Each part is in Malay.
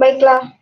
Baiklah.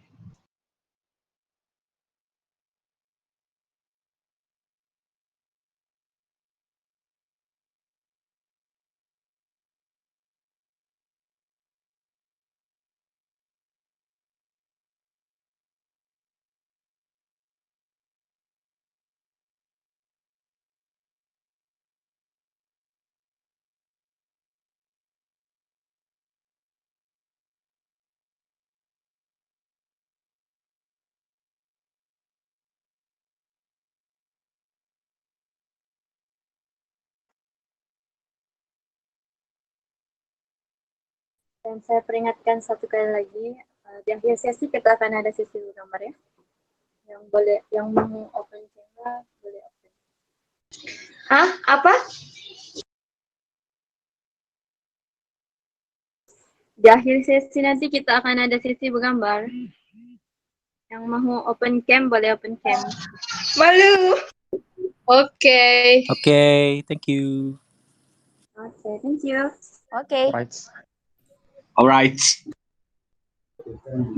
Dan saya peringatkan satu kali lagi, di akhir sesi kita akan ada sesi gambar ya. Yang mau open camera boleh open. Hah? Apa? Di akhir sesi nanti kita akan ada sesi bergambar. Yang mau open cam boleh open cam. Malu. Oke. Okay, thank you. Okay, thank you. Okay. Alright.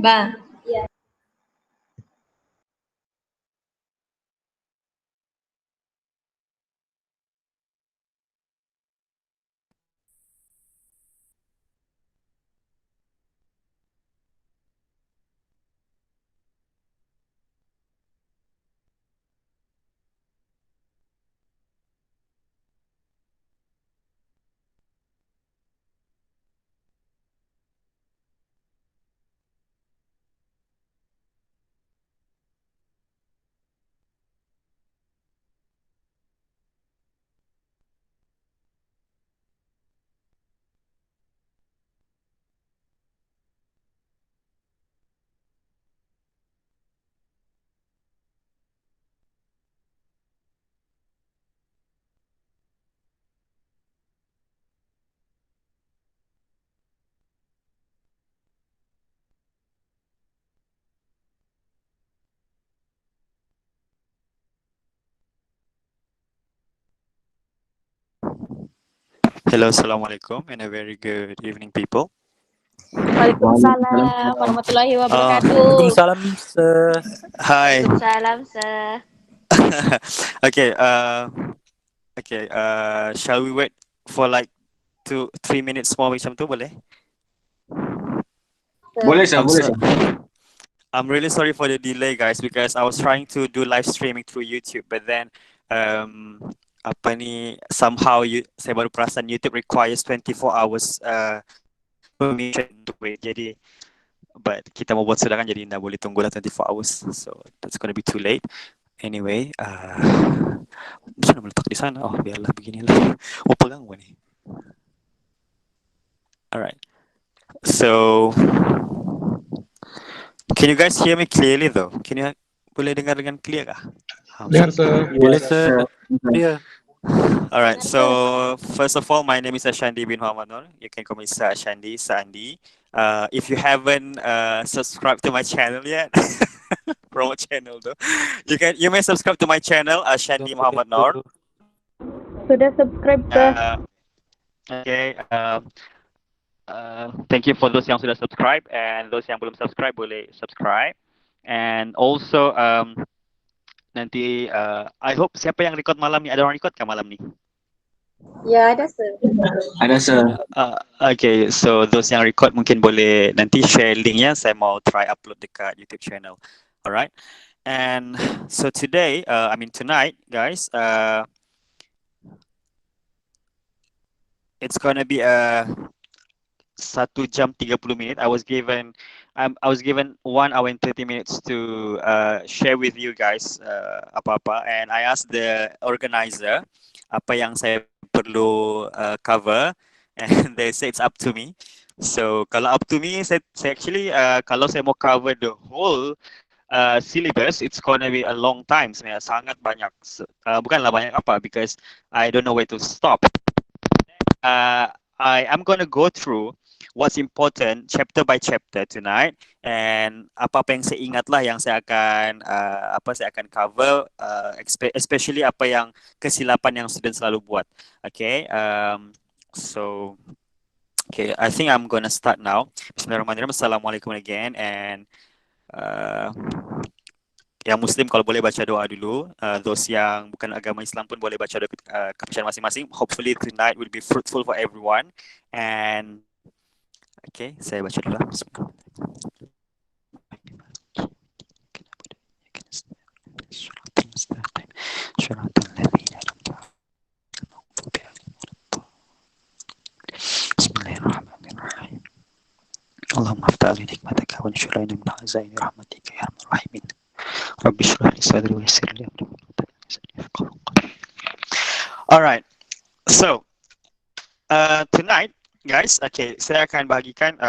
Ba. Hello, assalamualaikum, and a very good evening, people. Waalaikumsalam warahmatullahi wabarakatuh. Waalaikumsalam, sir. Hi. Waalaikumsalam, sir. Okay. Shall we wait for like 2-3 minutes more macam tu boleh? Boleh sir, boleh sir. I'm really sorry for the delay, guys, because I was trying to do live streaming through YouTube, but then somehow saya baru perasan YouTube requires 24 hours permission to wait. Jadi, but kita mau buat sudah kan, jadi nggak boleh tunggu lah 24 hours. So that's gonna be too late. Anyway, bisa meletak di sana. Oh, biarlah beginilah. Mau pegang gua nih. Alright. So, can you guys hear me clearly though? Boleh dengar dengan clear kah? Dengar, sir. Boleh, sir. Yeah. All right. So first of all, my name is Ashandi bin Muhammad Nur. You can call me Sir Ashandi, Sandi. If you haven't subscribed to my channel yet, promo channel though, you may subscribe to my channel, Ashandi Muhammad Nur. Sudah subscribe ke? Okay. Thank you for those yang sudah subscribe, and those yang belum subscribe boleh subscribe. And also nanti I hope siapa yang record malam ni, ada orang record kah malam ni? Ya, ada sir. Ada sir. Okay, so those yang record mungkin boleh nanti share linknya, saya mau try upload dekat YouTube channel. Alright. And so tonight guys, it's gonna be 1 jam 30 minit. I was given 1 hour and 30 minutes to share with you guys apa-apa, and I asked the organizer apa yang saya perlu cover, and they say it's up to me. So kalau up to me, saya actually kalau saya mau cover the whole syllabus, it's gonna be a long time sebenarnya, sangat banyak. Bukanlah banyak apa, because I don't know where to stop. I am gonna go through what's important chapter by chapter tonight, and apa-apa yang saya ingat lah yang saya akan cover, especially apa yang kesilapan yang student selalu buat. Okay, so Okay, I think I'm gonna start now. Bismillahirrahmanirrahim. Assalamualaikum again, and yang Muslim kalau boleh baca doa dulu. Those yang bukan agama Islam pun boleh baca doa kepercayaan masing-masing. Hopefully tonight will be fruitful for everyone. And okay, saya baca dulu. Bismillahirrahmanirrahim. Allahumma aftah li nikmataka wa anshur lana min khazaini rahmatika ya arhamar rahimin. Rabbi shrah li sadri wa yassir li amri. Alright, so tonight, guys, okay, saya akan bahagikan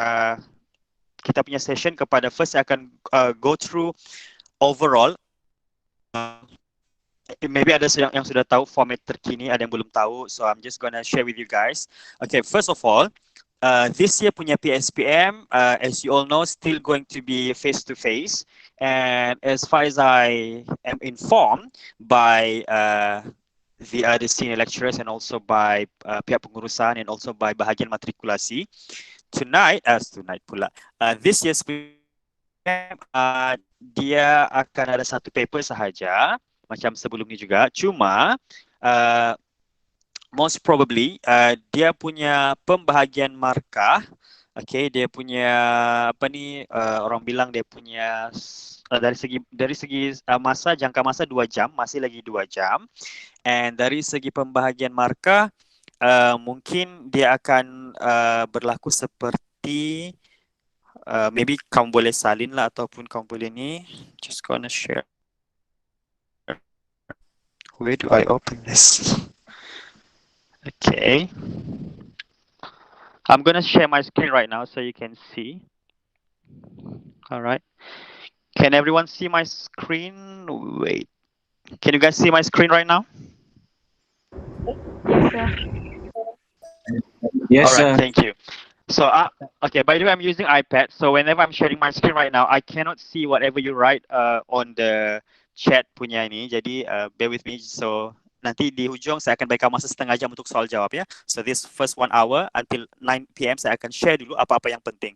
kita punya session kepada first. Saya akan go through overall. Maybe ada yang sudah tahu format terkini, ada yang belum tahu, so I'm just gonna share with you guys. Okay, first of all, this year punya PSPM, as you all know, still going to be face to face, and as far as I am informed by the other senior lecturers and also by pihak pengurusan and also by bahagian matrikulasi, tonight pula, this year's PSPM, dia akan ada satu paper sahaja macam sebelum ni juga, cuma most probably dia punya pembahagian markah, okay, dia punya apa ni, orang bilang dia punya dari segi masa, jangka masa 2 jam, masih lagi 2 jam, and dari segi pembahagian markah mungkin dia akan berlaku seperti maybe kamu boleh salin lah ataupun kamu boleh ni, just gonna share. Where do I open this? Okay. I'm gonna share my screen right now so you can see. All right. Can everyone see my screen? Wait. Can you guys see my screen right now? Yes, sir. Yes, All right. sir. Thank you. So, okay. By the way, I'm using iPad. So whenever I'm sharing my screen right now, I cannot see whatever you write on the chat punya ini. Jadi bear with me. So nanti di hujung saya akan berikan masa setengah jam untuk soal jawab ya. So this first 1 hour until 9 PM saya akan share dulu apa-apa yang penting.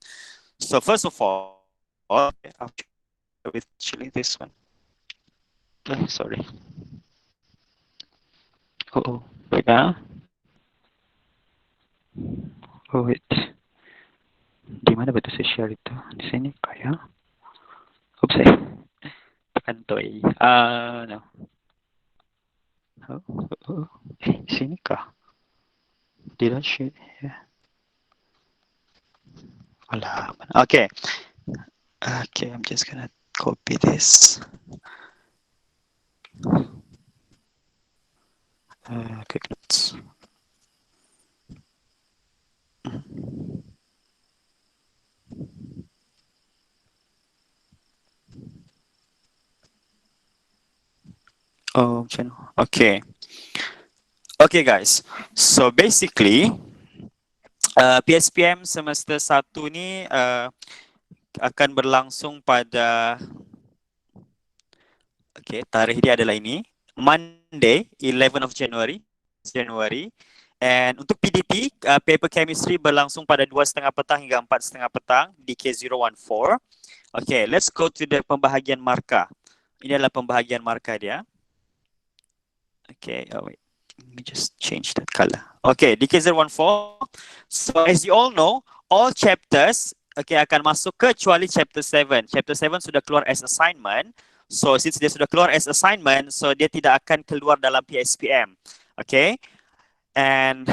So first of all, I'll share with actually this one. Sorry. Wait ah. Oh wait. Di mana betul saya share itu? Di sini kayak. Oops, tekan toy. No. Sini kah? Did I share? Yeah. Alah. Okay. Okay, I'm just gonna copy this. Quick notes. Oh, okay. Okay, guys. So basically, PSPM semester 1 ni akan berlangsung pada, okay, tarikh dia adalah ini, Monday, 11 of January. And untuk PDT, paper chemistry berlangsung pada 2:30 petang hingga 4:30 petang di K014. Okay, let's go to the pembahagian markah. Ini adalah pembahagian markah dia. Okay, oh wait, let me just change that color. Okay, di K014. So as you all know, all chapters akan masuk kecuali chapter 7. Chapter 7 sudah keluar as assignment. So since dia sudah keluar as assignment, so dia tidak akan keluar dalam PSPM. Okay. And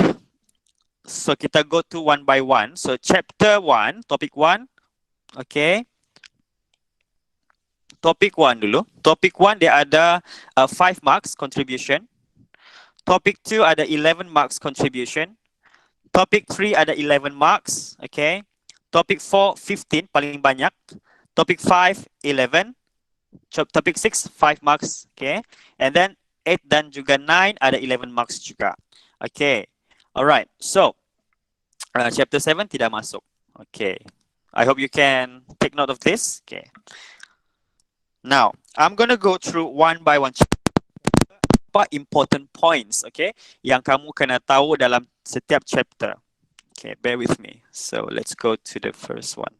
so kita go to one by one. So chapter 1, topic 1. Okay. Topic 1 dulu. Topic 1 dia ada 5 marks contribution. Topic 2 ada 11 marks contribution. Topic 3 ada 11 marks. Okay. Topic 4, 15 paling banyak. Topic 5, 11. Topic 6, 5 marks. Okay. And then 8 dan juga 9 ada 11 marks juga. Okay. Alright. So, chapter 7 tidak masuk. Okay. I hope you can take note of this. Okay. Now, I'm going to go through one by one. Apa important points, okay, yang kamu kena tahu dalam setiap chapter. Okay, bear with me. So let's go to the first one.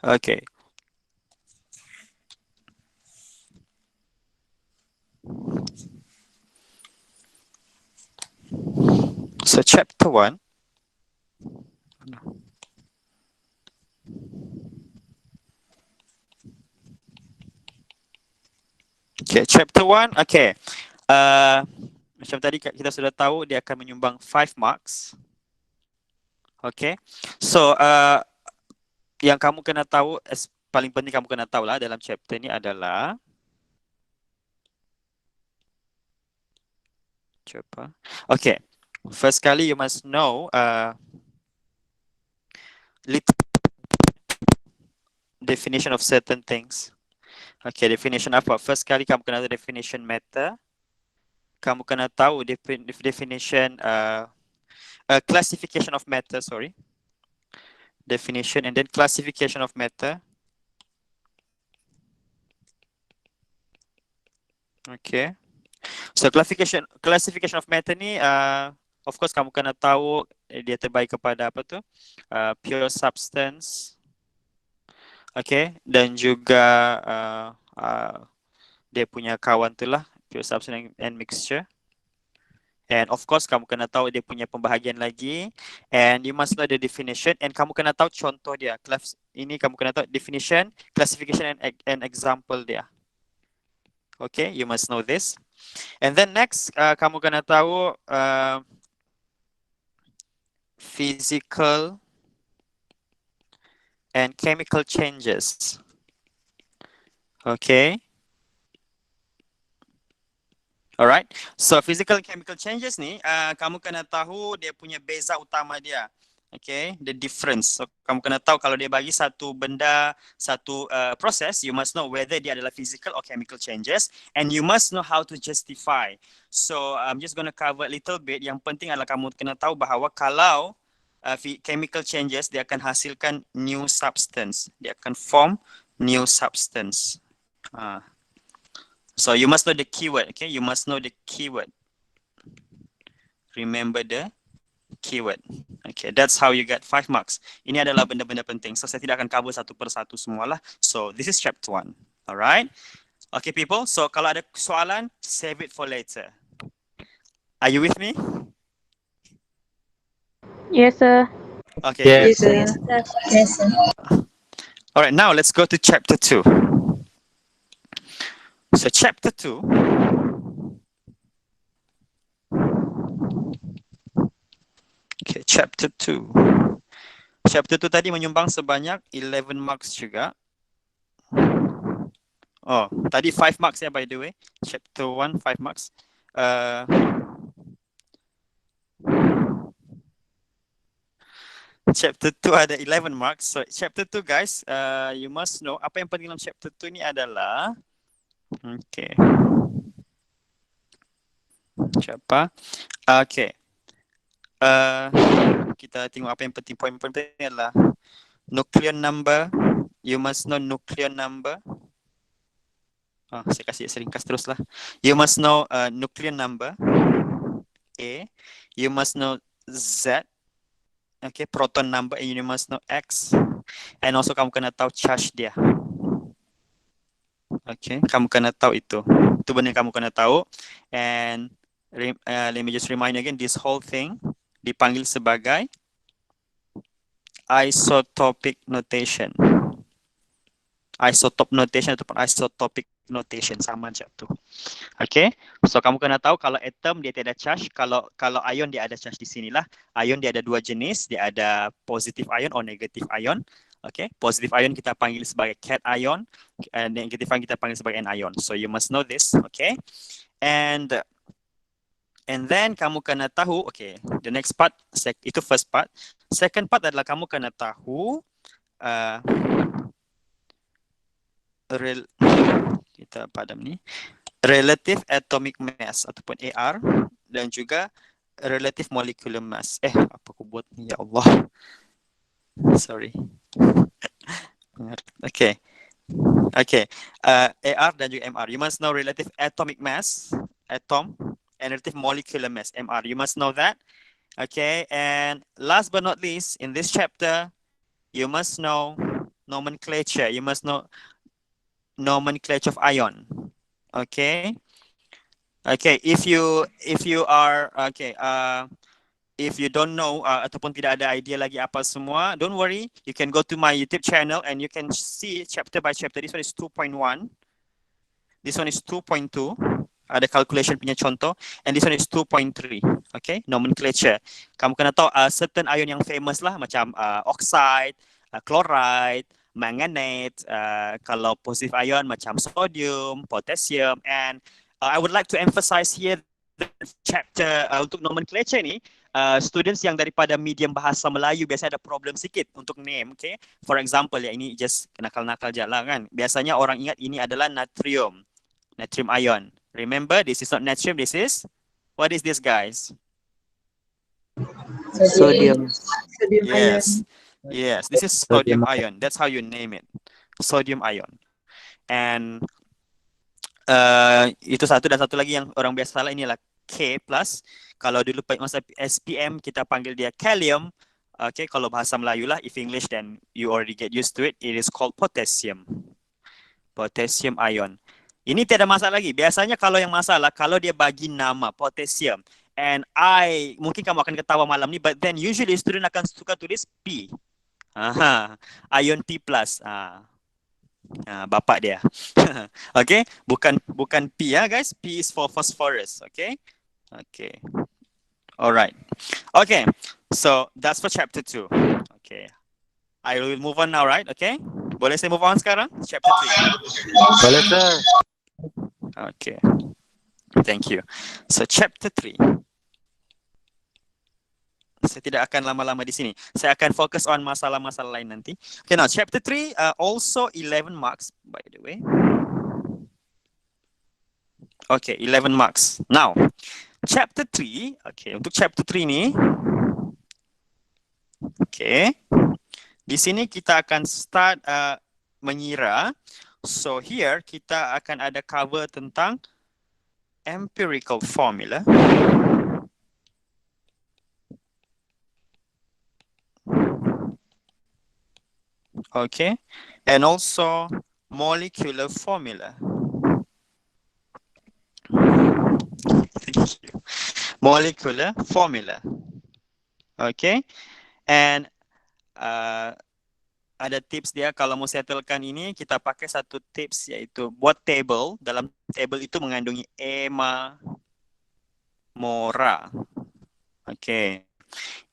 Okay. So chapter 1. Okay, chapter 1. Okay. Macam tadi kita sudah tahu dia akan menyumbang 5 marks. Okay. So yang kamu kena tahu, paling penting kamu kena tahu lah dalam chapter ni adalah Coba. Okay. First kali you must know little definition of certain things. Okay, definition apa? First kali kamu kena tahu definition matter. Kamu kena tahu definition classification of matter, sorry. Definition and then classification of matter. Okay. So classification of matter ni of course kamu kena tahu dia terbagi kepada apa tu? Pure substance. Okay, dan juga dia punya kawan tu lah, pure substance and mixture. And of course kamu kena tahu dia punya pembahagian lagi. And you must know the definition. And kamu kena tahu contoh dia. Ini kamu kena tahu definition, classification and example dia. Okay, you must know this. And then next, kamu kena tahu physical and chemical changes. Okay. Alright. So physical and chemical changes ni, kamu kena tahu dia punya beza utama dia. Okay, the difference. So kamu kena tahu kalau dia bagi satu benda, satu proses, you must know whether dia adalah physical or chemical changes, and you must know how to justify. So I'm just gonna cover a little bit. Yang penting adalah kamu kena tahu bahawa kalau chemical changes, dia akan hasilkan new substance. Dia akan form new substance. So you must know the keyword. Okay, you must know the keyword. Remember the keyword. Okay, that's how you get 5 marks. Ini adalah benda-benda penting. So saya tidak akan cover satu persatu semualah. So this is chapter 1. Alright. Okay people, so kalau ada soalan, save it for later. Are you with me? Yes, sir. Okay. Yes, sir. Yes, sir. Alright, now let's go to chapter 2. So chapter 2. Okay, chapter 2. Chapter 2 tadi menyumbang sebanyak 11 marks juga. Oh, tadi 5 marks ya by the way. Chapter 1, 5 marks. Chapter 2 ada 11 marks. So chapter 2 guys, you must know apa yang penting dalam chapter 2 ni adalah okay. Siapa? Okay. Kita tengok apa yang penting. Poin penting adalah nuclear number. You must know nuclear number. Saya kasih seringkas teruslah. You must know nuclear number. A. You must know Z. Okay, proton number, and you must know X. And also kamu kena tahu charge dia. Okay, kamu kena tahu itu. Itu benda yang kamu kena tahu. And let me just remind you again, this whole thing dipanggil sebagai isotopic notation. Isotope notation ataupun isotopic notation sama je tu. Okay, so kamu kena tahu kalau atom dia tiada charge, kalau ion dia ada charge di sinilah. Ion dia ada dua jenis, dia ada positive ion or negative ion. Okay, positive ion kita panggil sebagai cation ion, and negative ion kita panggil sebagai anion. So you must know this, okay? And then kamu kena tahu, okay, the next part, itu first part. Second part adalah kamu kena tahu kita padam ni relative atomic mass ataupun AR, dan juga relative molecular mass. Apa aku buat ni, ya Allah. Sorry. Okay. AR dan juga MR. You must know relative atomic mass, atom, and relative molecular mass, MR. You must know that. Okay, and last but not least, in this chapter, you must know nomenclature. You must know nomenclature of ion. Okay. Okay, if you are okay, if you don't know ataupun tidak ada idea lagi apa semua, don't worry. You can go to my YouTube channel and you can see chapter by chapter. This one is 2.1. This one is 2.2. Ada calculation punya contoh. And this one is 2.3. Okay, nomenclature. Kamu kena tahu certain ion yang famous lah macam oxide, chloride, manganate. Kalau positive ion macam sodium, potassium, and I would like to emphasize here the chapter untuk nomenclature ni. Students yang daripada medium bahasa Melayu biasa ada problem sikit untuk name, okay? For example, ya ini just nakal-nakal je lah kan. Biasanya orang ingat ini adalah natrium ion. Remember, this is not natrium, this is, what is this, guys? Sodium. Yes, yes, this is sodium ion. That's how you name it, sodium ion. And itu satu, dan satu lagi yang orang biasa salah inilah K plus. Kalau dulu masa SPM kita panggil dia kalium. Okay, kalau bahasa Melayu lah, if English then you already get used to it. It is called potassium. Potassium ion. Ini tiada masalah lagi. Biasanya kalau yang masalah, kalau dia bagi nama potassium. And mungkin kamu akan ketawa malam ni, but then usually student akan suka tulis P. Ion P plus. Bapak dia. Okay, bukan P ya guys. P is for phosphorus. Okay. Okay. Alright. Okay. So that's for chapter 2. Okay. I will move on now, right? Okay. Boleh saya move on sekarang? Chapter 3. Boleh, sir. Okay. Thank you. So chapter 3. Saya tidak akan lama-lama di sini. Saya akan fokus on masalah-masalah lain nanti. Okay, now chapter 3 also 11 marks by the way. Okay, 11 marks. Now, chapter 3, okay, untuk chapter 3 ni, okay, di sini kita akan start mengira. So here kita akan ada cover tentang empirical formula. Okay, and also molecular formula. Thank you. Molecular formula. Okay, and ada tips dia kalau mau settlekan ini, kita pakai satu tips iaitu buat table. Dalam table itu mengandungi mora. Okay,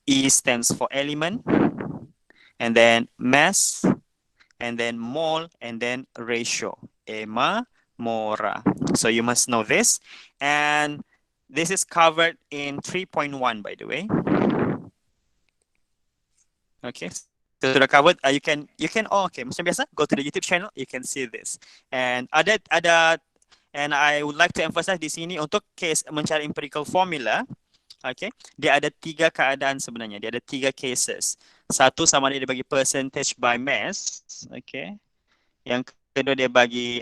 E stands for element, and then mass, and then mole, and then ratio. Mora. So you must know this, and this is covered in 3.1 by the way. Okay, so sudah covered. You can okay, macam biasa, go to the YouTube channel, you can see this. And and I would like to emphasize di sini untuk case mencari empirical formula. Okay, dia ada 3 keadaan sebenarnya. Dia ada 3 cases. Satu sama dia bagi percentage by mass. Okay. Yang kedua dia bagi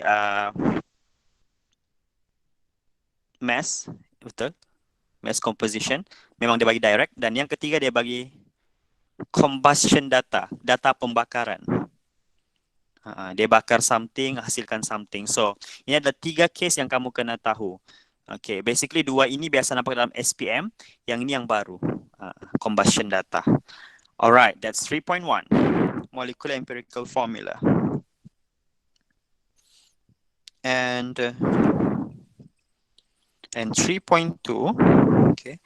mass, betul. Mass composition. Memang dia bagi direct. Dan yang ketiga dia bagi combustion data pembakaran. Dia bakar something, hasilkan something. So, ini ada 3 case yang kamu kena tahu. Okay, basically 2 ini biasa nampak dalam SPM, yang ini yang baru, combustion data. Alright, that's 3.1, molecular empirical formula. And 3.2, okay,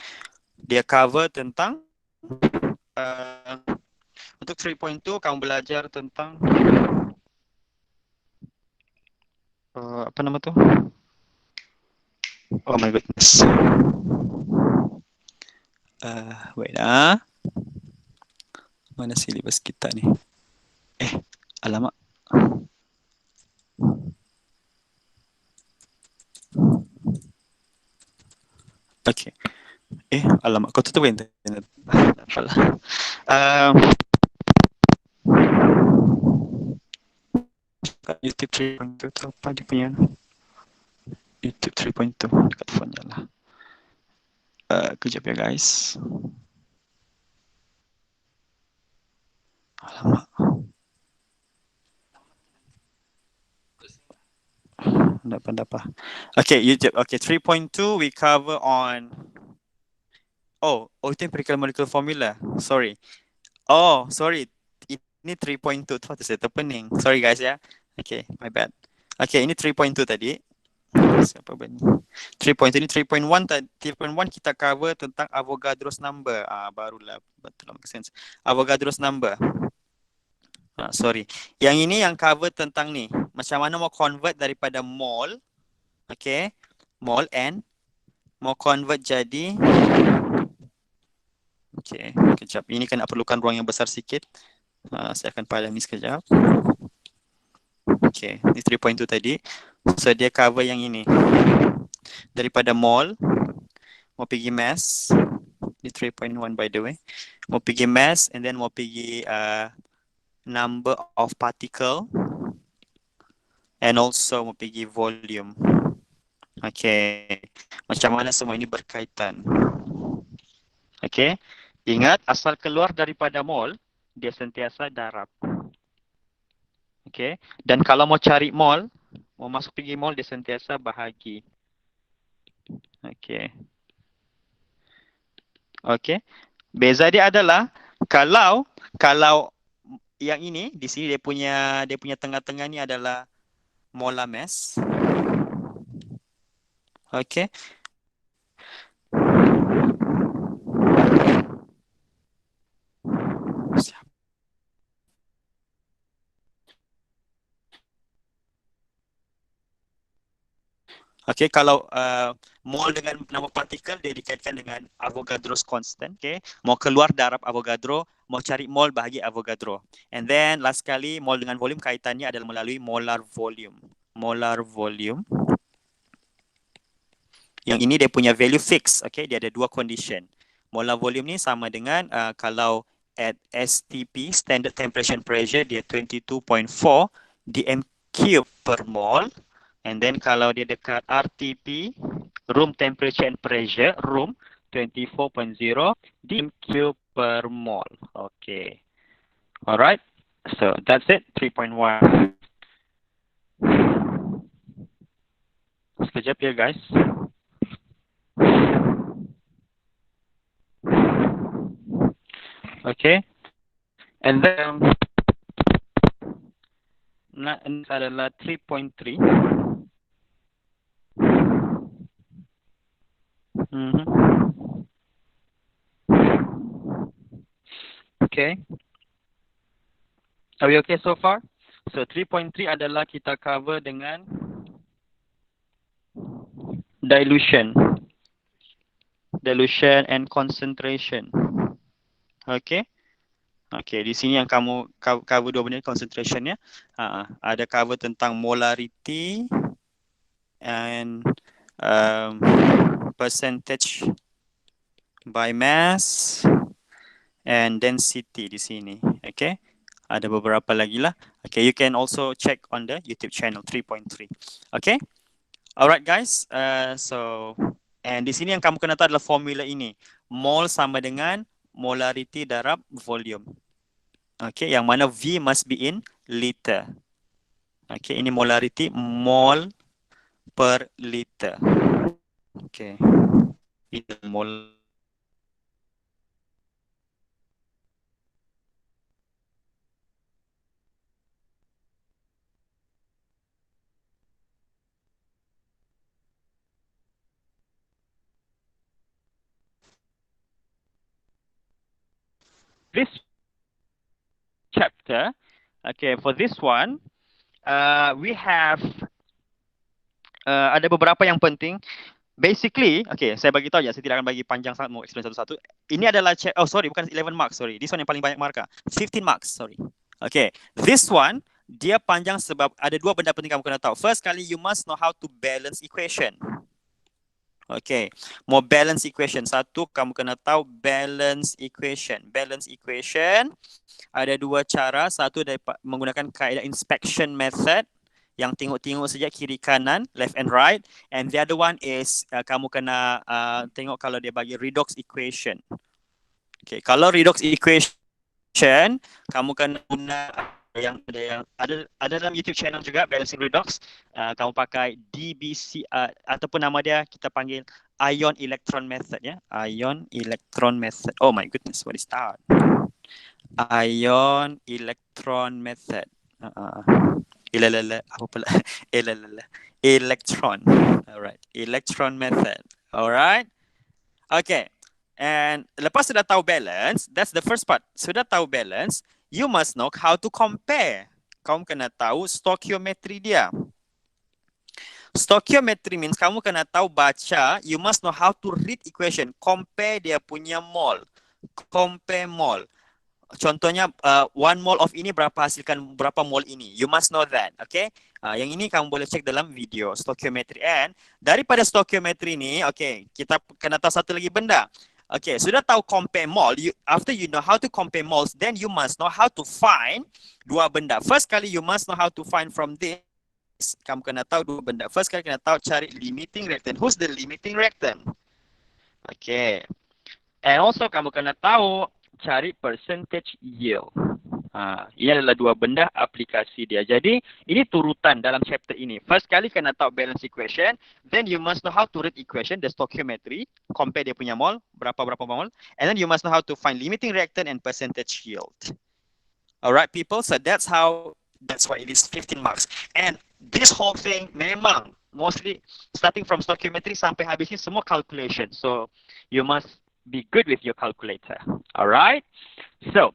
dia cover tentang untuk 3.2 kamu belajar tentang apa nama tu? Oh my goodness. Wait mana silibus kita ni? Alamak. Okay. Alamak, kau tutup internet. Apalah. YouTube 3.2 tu apa dia punya? YouTube 3.2 dekat phone je lah. Kejap ya guys. Alamak. Dapat. Okay, YouTube. Okay, 3.2 we cover on. Oh, itu empirical molecular formula. Sorry. Oh, sorry. Ini 3.2 tu patut saya terpening. Sorry guys ya. Okay, my bad. Okay, ini 3.2 tadi. Siapa bunyi? 3.2 ini 3.1 tadi. 3.1 kita cover tentang Avogadro's number. Barulah betul make sense. Avogadro's number. Sorry. Yang ini yang cover tentang ni. Macam mana mau convert daripada mol. Okay. Mol and mau convert jadi. Okay. Kejap. Ini kan nak perlukan ruang yang besar sikit. Saya akan padami sekejap. Okay. Ini 3.2 tadi. So dia cover yang ini. Daripada mol. Mau pergi mass. Ini 3.1 by the way. Mau pergi mass and then mau pergi number of particle and also mau pergi volume. Okay. Macam mana semua ini berkaitan. Okay. Ingat asal keluar daripada mol, dia sentiasa darab. Okay. Dan kalau mau cari mol, mau masuk pergi mol, dia sentiasa bahagi. Okay. Okay. Beza dia adalah kalau yang ini di sini dia punya tengah-tengah ni adalah molar mass. Okay. Okay, kalau mol dengan nama partikel dia dikaitkan dengan Avogadro's constant. Okay, mau keluar darab Avogadro, mau cari mol bahagi Avogadro. And then last kali mol dengan volume kaitannya adalah melalui molar volume. Molar volume. Yang ini dia punya value fix. Okay, dia ada dua condition. Molar volume ni sama dengan kalau at STP, standard temperature and pressure, dia 22.4 dm³ per mol. And then kalau dia dekat RTP, room temperature and pressure, room 24.0 dm³ per mol. Okay. Alright. So that's it. 3.1. Sekejap ya guys. Okay. And then next adalah 3.3. Okay. Are we okay so far? So 3.3 adalah kita cover dengan dilution and concentration. Okay. Okay, di sini yang kamu cover dua benda concentration ya. Ada cover tentang molarity and percentage by mass and density di sini. Okay. Ada beberapa lagi lah. Okay, you can also check on the YouTube channel 3.3. Okay. Alright guys. And di sini yang kamu kena tahu adalah formula ini. Mol sama dengan molarity darab volume. Okay, yang mana V must be in liter. Okay, ini molarity mol per liter. Okay, ini mol. This chapter, okay, for this one, we have ada beberapa yang penting. Basically, okay, saya bagi tahu ya, saya tidak akan bagi panjang sangat mau explain satu-satu. Ini adalah bukan 11 marks, sorry. This one yang paling banyak markah. 15 marks, sorry. Okay, this one dia panjang sebab ada dua benda penting kamu kena tahu. First kali, you must know how to balance equation. Okay, mau balance equation. Satu, kamu kena tahu balance equation. Balance equation ada dua cara. Satu menggunakan kaedah inspection method yang tengok-tengok saja kiri kanan, left and right. And the other one is kamu kena tengok kalau dia bagi redox equation. Okay, kalau redox equation kamu kena guna ada dalam YouTube channel juga, Balancing Redox. Kamu pakai DBC ataupun nama dia kita panggil Ion Electron Method ya. Ion Electron Method. Oh my goodness, what is that? Ion Electron Method. Apa pula? Electron. Alright, Electron Method. Alright. Okay. And lepas sudah tahu balance, that's the first part. Sudah tahu balance, you must know how to compare. Kamu kena tahu stoichiometry dia. Stoichiometry means kamu kena tahu baca, you must know how to read equation, compare dia punya mol. Compare mol. Contohnya, 1 mol of ini hasilkan berapa mol ini. You must know that, okay? Yang ini kamu boleh cek dalam video, stoichiometry. And daripada stoichiometry ni, okay, kita kena tahu satu lagi benda. Okay, sudah tahu compare mol. After you know how to compare moles, then you must know how to find dua benda. First kali, you must know how to find from this. Kamu kena tahu dua benda. First kali kena tahu cari limiting reactant. Who's the limiting reactant? Okay. And also kamu kena tahu cari percentage yield. Ini adalah dua benda aplikasi dia. Jadi ini turutan dalam chapter ini. First kali kena tahu balance equation, then you must know how to read equation, the stoichiometry, compare dia punya mol, berapa mol, and then you must know how to find limiting reactant and percentage yield. Alright people, so that's why it is 15 marks. And this whole thing memang mostly starting from stoichiometry sampai habisnya semua calculation. So you must be good with your calculator. Alright? So,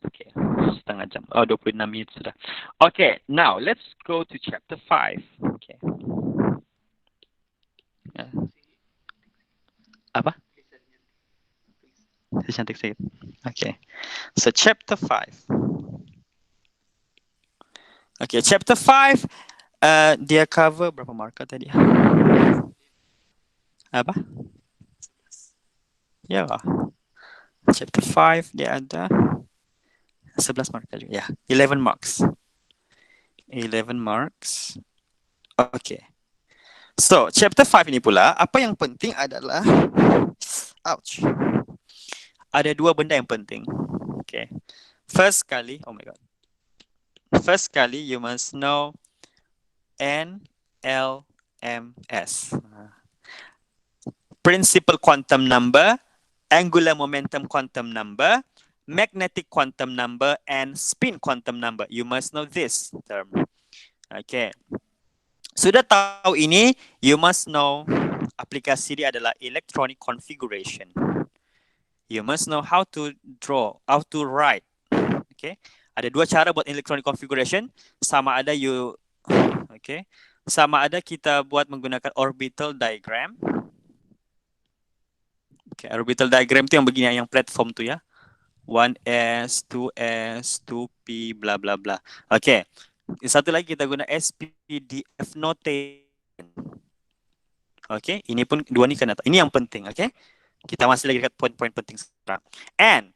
okay, setengah jam. 26 minit sudah. Okay, now let's go to chapter 5. Okay. Apa? Cantik sikit. Okay. So chapter 5. Okay, chapter 5 dia cover berapa markah tadi? Apa? Ya. Chapter 5 dia ada 11 markah juga. Ya, 11 marks. 11 marks. Okay. So, chapter 5 ini pula, apa yang penting adalah ouch. Ada dua benda yang penting. Okay. First kali, oh my god. First kali, you must know NLMS. Principal quantum number, angular momentum quantum number, magnetic quantum number, and spin quantum number. You must know this term. Okay. Sudah tahu ini, you must know aplikasi dia adalah electronic configuration. You must know how to draw, how to write. Okay. Ada dua cara buat electronic configuration. Sama ada kita buat menggunakan orbital diagram. Okay, orbital diagram tu yang begini, yang platform tu ya. 1s, 2s, 2p, bla bla bla. Okay. Satu lagi kita guna SPDF notation. Okay, ini pun dua ni kena tahu. Ini yang penting, okay? Kita masih lagi dekat poin-poin penting sekarang. And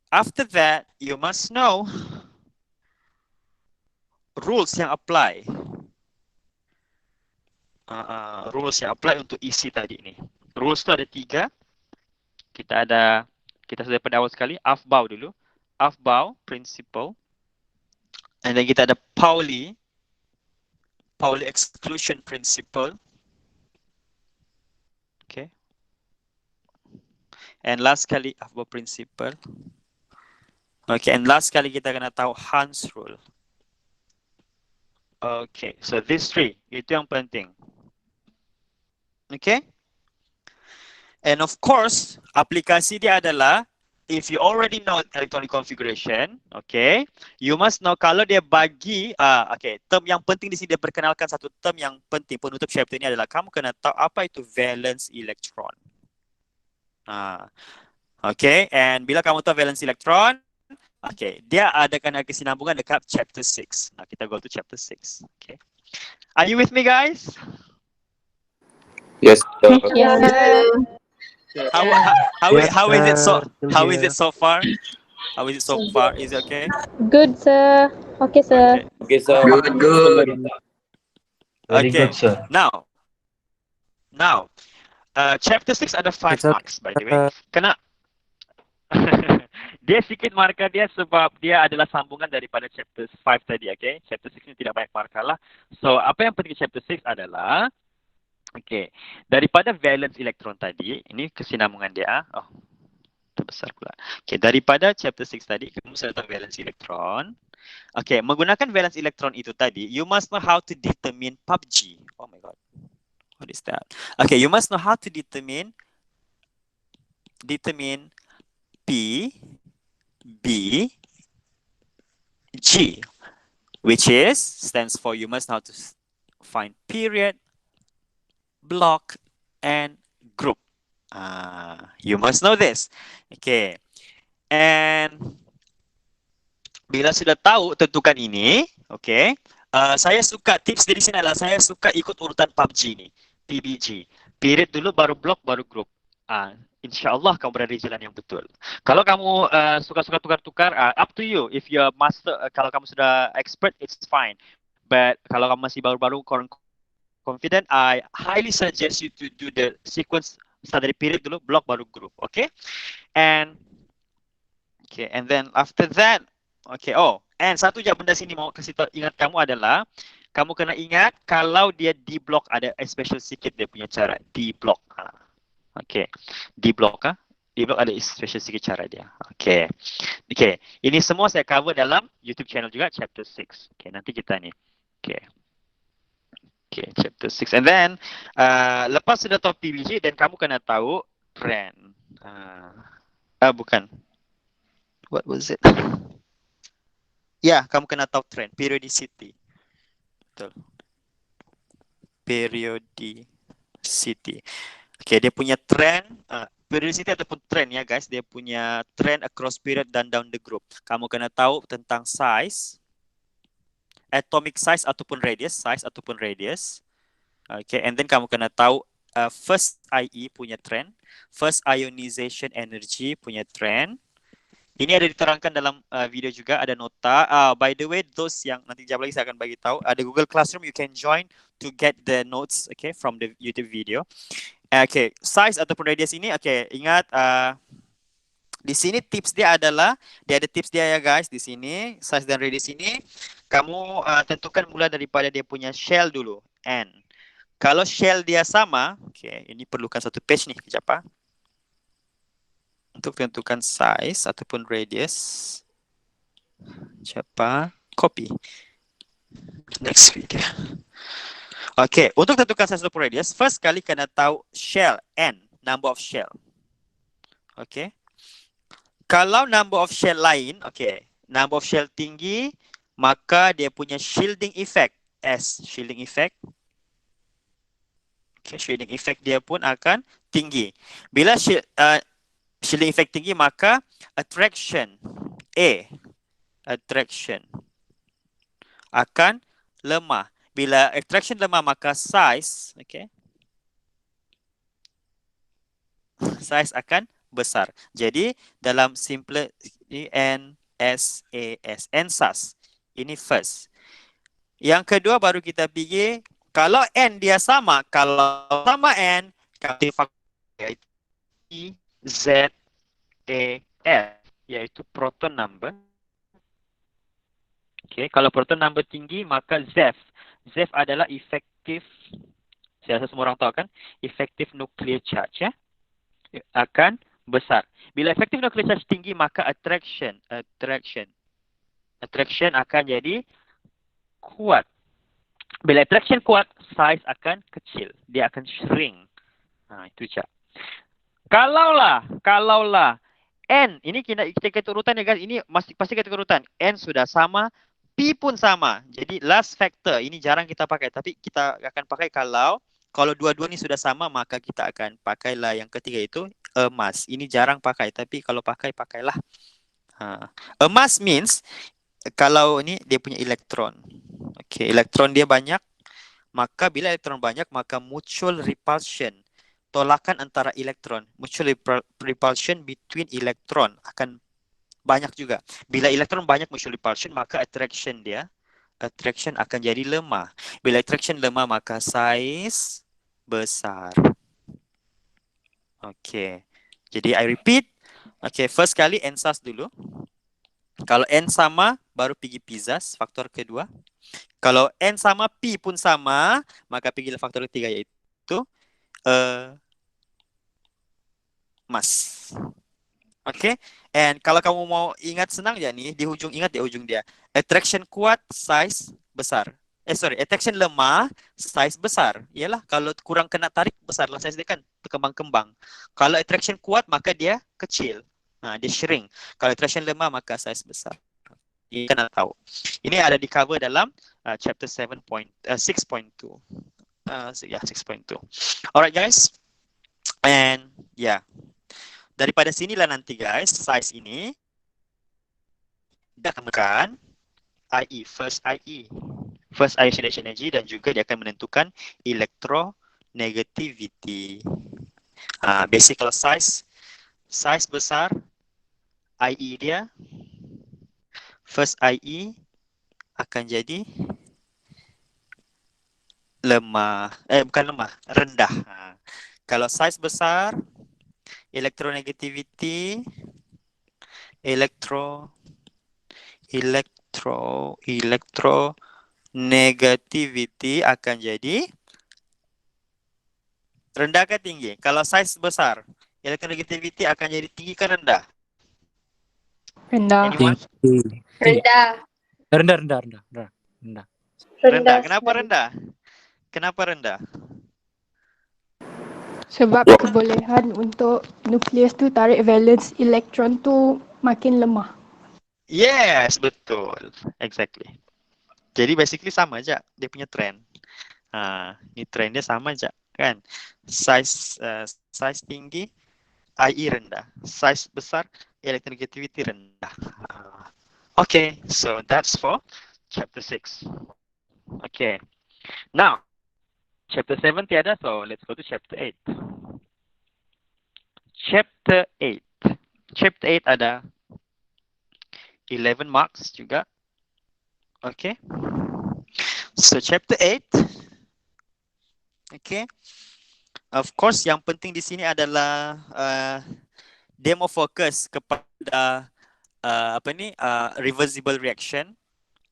after that, you must know rules yang apply. Rules yang apply untuk isi tadi ni. Rules tu ada 3. Kita sudah pada awal sekali, Aufbau dulu. Aufbau, principle. And then kita ada Pauli exclusion principle. Okay. And last kali, Aufbau principle. Okay, and last kali kita kena tahu Hans rule. Okay, so these 3, itu yang penting. Okay. And of course, aplikasi dia adalah, if you already know electronic configuration, okay, you must know kalau dia bagi, term yang penting di sini dia perkenalkan satu term yang penting penutup chapter ini adalah kamu kena tahu apa itu valence electron. Okay, and bila kamu tahu valence electron, okay, dia adakan kesinambungan dekat chapter 6. Nah, kita go to chapter 6. Okay, are you with me guys? Yes. How is it so far? How is it so far? Is it okay? Good, sir. Okay, sir. Okay, sir. Good. Very Okay. good, sir. Now, chapter 6 ada 5 marks by the way. Kena Dia sikit markah dia sebab dia adalah sambungan daripada chapter 5 tadi, okay? Chapter 6 ni tidak banyak markah lah. So, apa yang penting chapter 6 adalah, okay, daripada valence elektron tadi, ini kesinambungan dia. Oh, terbesar pula. Okay, daripada chapter 6 tadi, kamu sudah tahu valence elektron. Okay, menggunakan valence elektron itu tadi, you must know how to determine PUBG. Oh my god. What is that? Okay, you must know how to determine P, B, G, which stands for you must know how to find period, block, and group. You must know this. Okay. And bila sudah tahu tentukan ini, okay, saya suka tips dari sini adalah saya suka ikut urutan PUBG ni, PBG. Period dulu, baru block, baru group. InsyaAllah kamu berada di jalan yang betul. Kalau kamu suka-suka tukar-tukar, up to you. If you're master, kalau kamu sudah expert, it's fine. But kalau kamu masih baru-baru kurang confident, I highly suggest you to do the sequence start dari period dulu, block baru group. Okay? And then after that, okay. Oh, and satu je benda sini mau kasih tahu ingat kamu adalah kamu kena ingat kalau dia di block ada special sikit dia punya cara di block. Okay, di block di block ada special sikit cara dia. Okay, ini semua saya cover dalam YouTube channel juga chapter 6. Okay, nanti kita ni. Okay, chapter 6. And then lepas sudah tahu PBG dan kamu kena tahu trend. Bukan. What was it? Ya, kamu kena tahu trend, periodicity. Betul. Periodicity. Okay, dia punya trend, periodicity ataupun trend ya guys, dia punya trend across period dan down the group. Kamu kena tahu tentang size, atomic size ataupun radius, Okay, and then kamu kena tahu first IE punya trend, first ionization energy punya trend. Ini ada diterangkan dalam video juga, ada nota. By the way, those yang nanti jam lagi saya akan bagi tahu, ada Google Classroom, you can join to get the notes, okay, from the YouTube video. Okay, size ataupun radius ini, okay, ingat di sini tips dia adalah, dia ada tips dia ya guys, di sini size dan radius ini, kamu tentukan mula daripada dia punya shell dulu, N. Kalau shell dia sama, okay, ini perlukan satu page nih, kejap. Untuk tentukan size ataupun radius, copy. Next video. Okay, untuk tentukan size ataupun radius, first kali kena tahu shell, N, number of shell. Okay. Kalau number of shell lain, okay, number of shell tinggi, maka dia punya shielding effect, S, shielding effect. Okay, shielding effect dia pun akan tinggi. Bila shielding effect tinggi, maka attraction, A, attraction akan lemah. Bila attraction lemah, maka size, okay, size akan besar. Jadi dalam simple NSAS, NSAS, ini first. Yang kedua baru kita pergi, kalau N dia sama, kalau sama N, kita pakai ZAF, yaitu proton number. Okay, kalau proton number tinggi, maka ZAF. ZAF adalah efektif, saya rasa semua orang tahu kan, efektif nuclear charge ya, akan besar. Bila efektif nuclear charge tinggi, maka attraction akan jadi kuat. Bila attraction kuat, size akan kecil, dia akan shrink. Itu je. Kalaulah N, ini kita kata urutan ya guys, ini pasti kata urutan. N sudah sama, P pun sama. Jadi last factor, ini jarang kita pakai, tapi kita akan pakai kalau dua-dua ni sudah sama, maka kita akan pakailah yang ketiga itu emas. Ini jarang pakai, tapi kalau pakailah. Emas means kalau ini dia punya elektron. Okay, elektron dia banyak, maka bila elektron banyak, maka mutual repulsion, tolakan antara elektron, mutual repulsion between elektron akan banyak juga. Bila elektron banyak mutual repulsion, maka attraction akan jadi lemah. Bila attraction lemah, maka size besar. Okay. Jadi I repeat, Okay, first kali NSAS dulu. Kalau N sama, baru pergi PIZAS, faktor kedua. Kalau N sama, P pun sama, maka pergilah faktor ketiga, iaitu mass. Okay, and kalau kamu mau ingat senang ya nih, di ujung ingat di ujung dia. Attraction kuat, size besar. Attraction lemah, size besar. Iyalah, kalau kurang kena tarik, besar lah size dia kan, berkembang-kembang. Kalau attraction kuat, maka dia kecil. Nah, dia shrink. Kalau attraction lemah, maka size besar. Ini kena tahu. Ini ada di cover dalam chapter 6.2. Ya, 6.2. Alright guys. And yeah. Daripada sinilah nanti guys, size ini dia akan menekan IE, first ionization energy, dan juga dia akan menentukan electronegativity. Basic kalau size besar, IE dia, first IE akan jadi lemah, bukan lemah, rendah. Kalau size besar, electronegativity, electronegativity akan jadi rendah ke tinggi? Kalau size besar, electronegativity akan jadi tinggi ke rendah? Rendah. Anyone? Rendah. Rendah. Rendah. Kenapa rendah? Sebab kebolehan untuk nukleus tu tarik valence elektron tu makin lemah. Yes, betul. Exactly. Jadi basically sama aja dia punya trend. Ini trendnya sama aja kan. Size tinggi, IE rendah. Size besar, electronegativity rendah. Okay, so that's for chapter 6. Okay. Now, chapter 7 tiada, so let's go to chapter 8. Chapter 8. Chapter 8 ada 11 marks juga. Okay. So chapter 8. Okay. Of course, yang penting di sini adalah demo fokus kepada reversible reaction.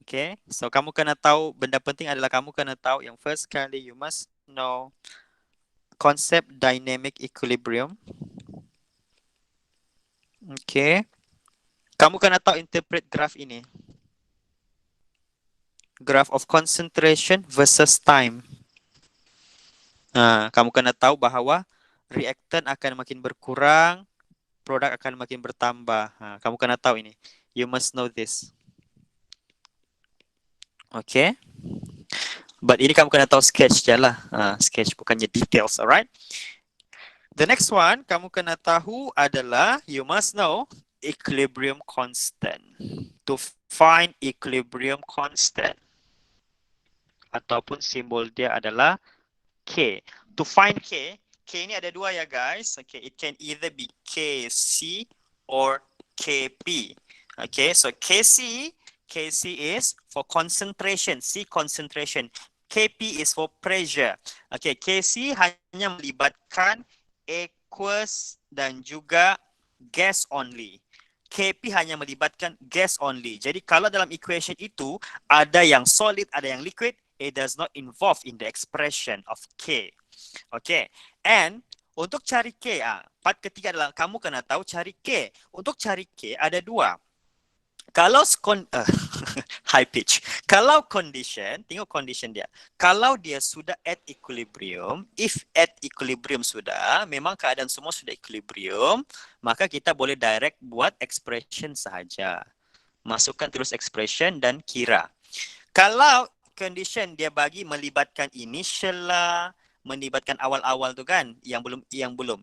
Okay. So kamu kena tahu, benda penting adalah kamu kena tahu yang first kali you must know concept dynamic equilibrium. Okay. Kamu kena tahu interpret graph ini. Graph of concentration versus time. Kamu kena tahu bahawa reactant akan makin berkurang, produk akan makin bertambah. Kamu kena tahu ini. You must know this. Okay. But ini kamu kena tahu sketch je lah. Sketch bukannya details, alright? The next one, kamu kena tahu adalah you must know equilibrium constant. To find equilibrium constant. Ataupun simbol dia adalah K. To find K ini ada dua ya guys. Okay, it can either be Kc or Kp. Okay, so Kc is for concentration, C concentration. Kp is for pressure. Okay, Kc hanya melibatkan aqueous dan juga gas only. Kp hanya melibatkan gas only. Jadi kalau dalam equation itu ada yang solid, ada yang liquid, it does not involve in the expression of K. Okay. And untuk cari K, part ketiga adalah kamu kena tahu cari K. Untuk cari K ada dua. Kalau high pitch. Kalau condition, tengok condition dia. Kalau dia sudah at equilibrium, if at equilibrium sudah, memang keadaan semua sudah equilibrium, maka kita boleh direct buat expression sahaja. Masukkan terus expression dan kira. Kalau condition dia bagi melibatkan initial lah, melibatkan awal-awal tu kan, yang belum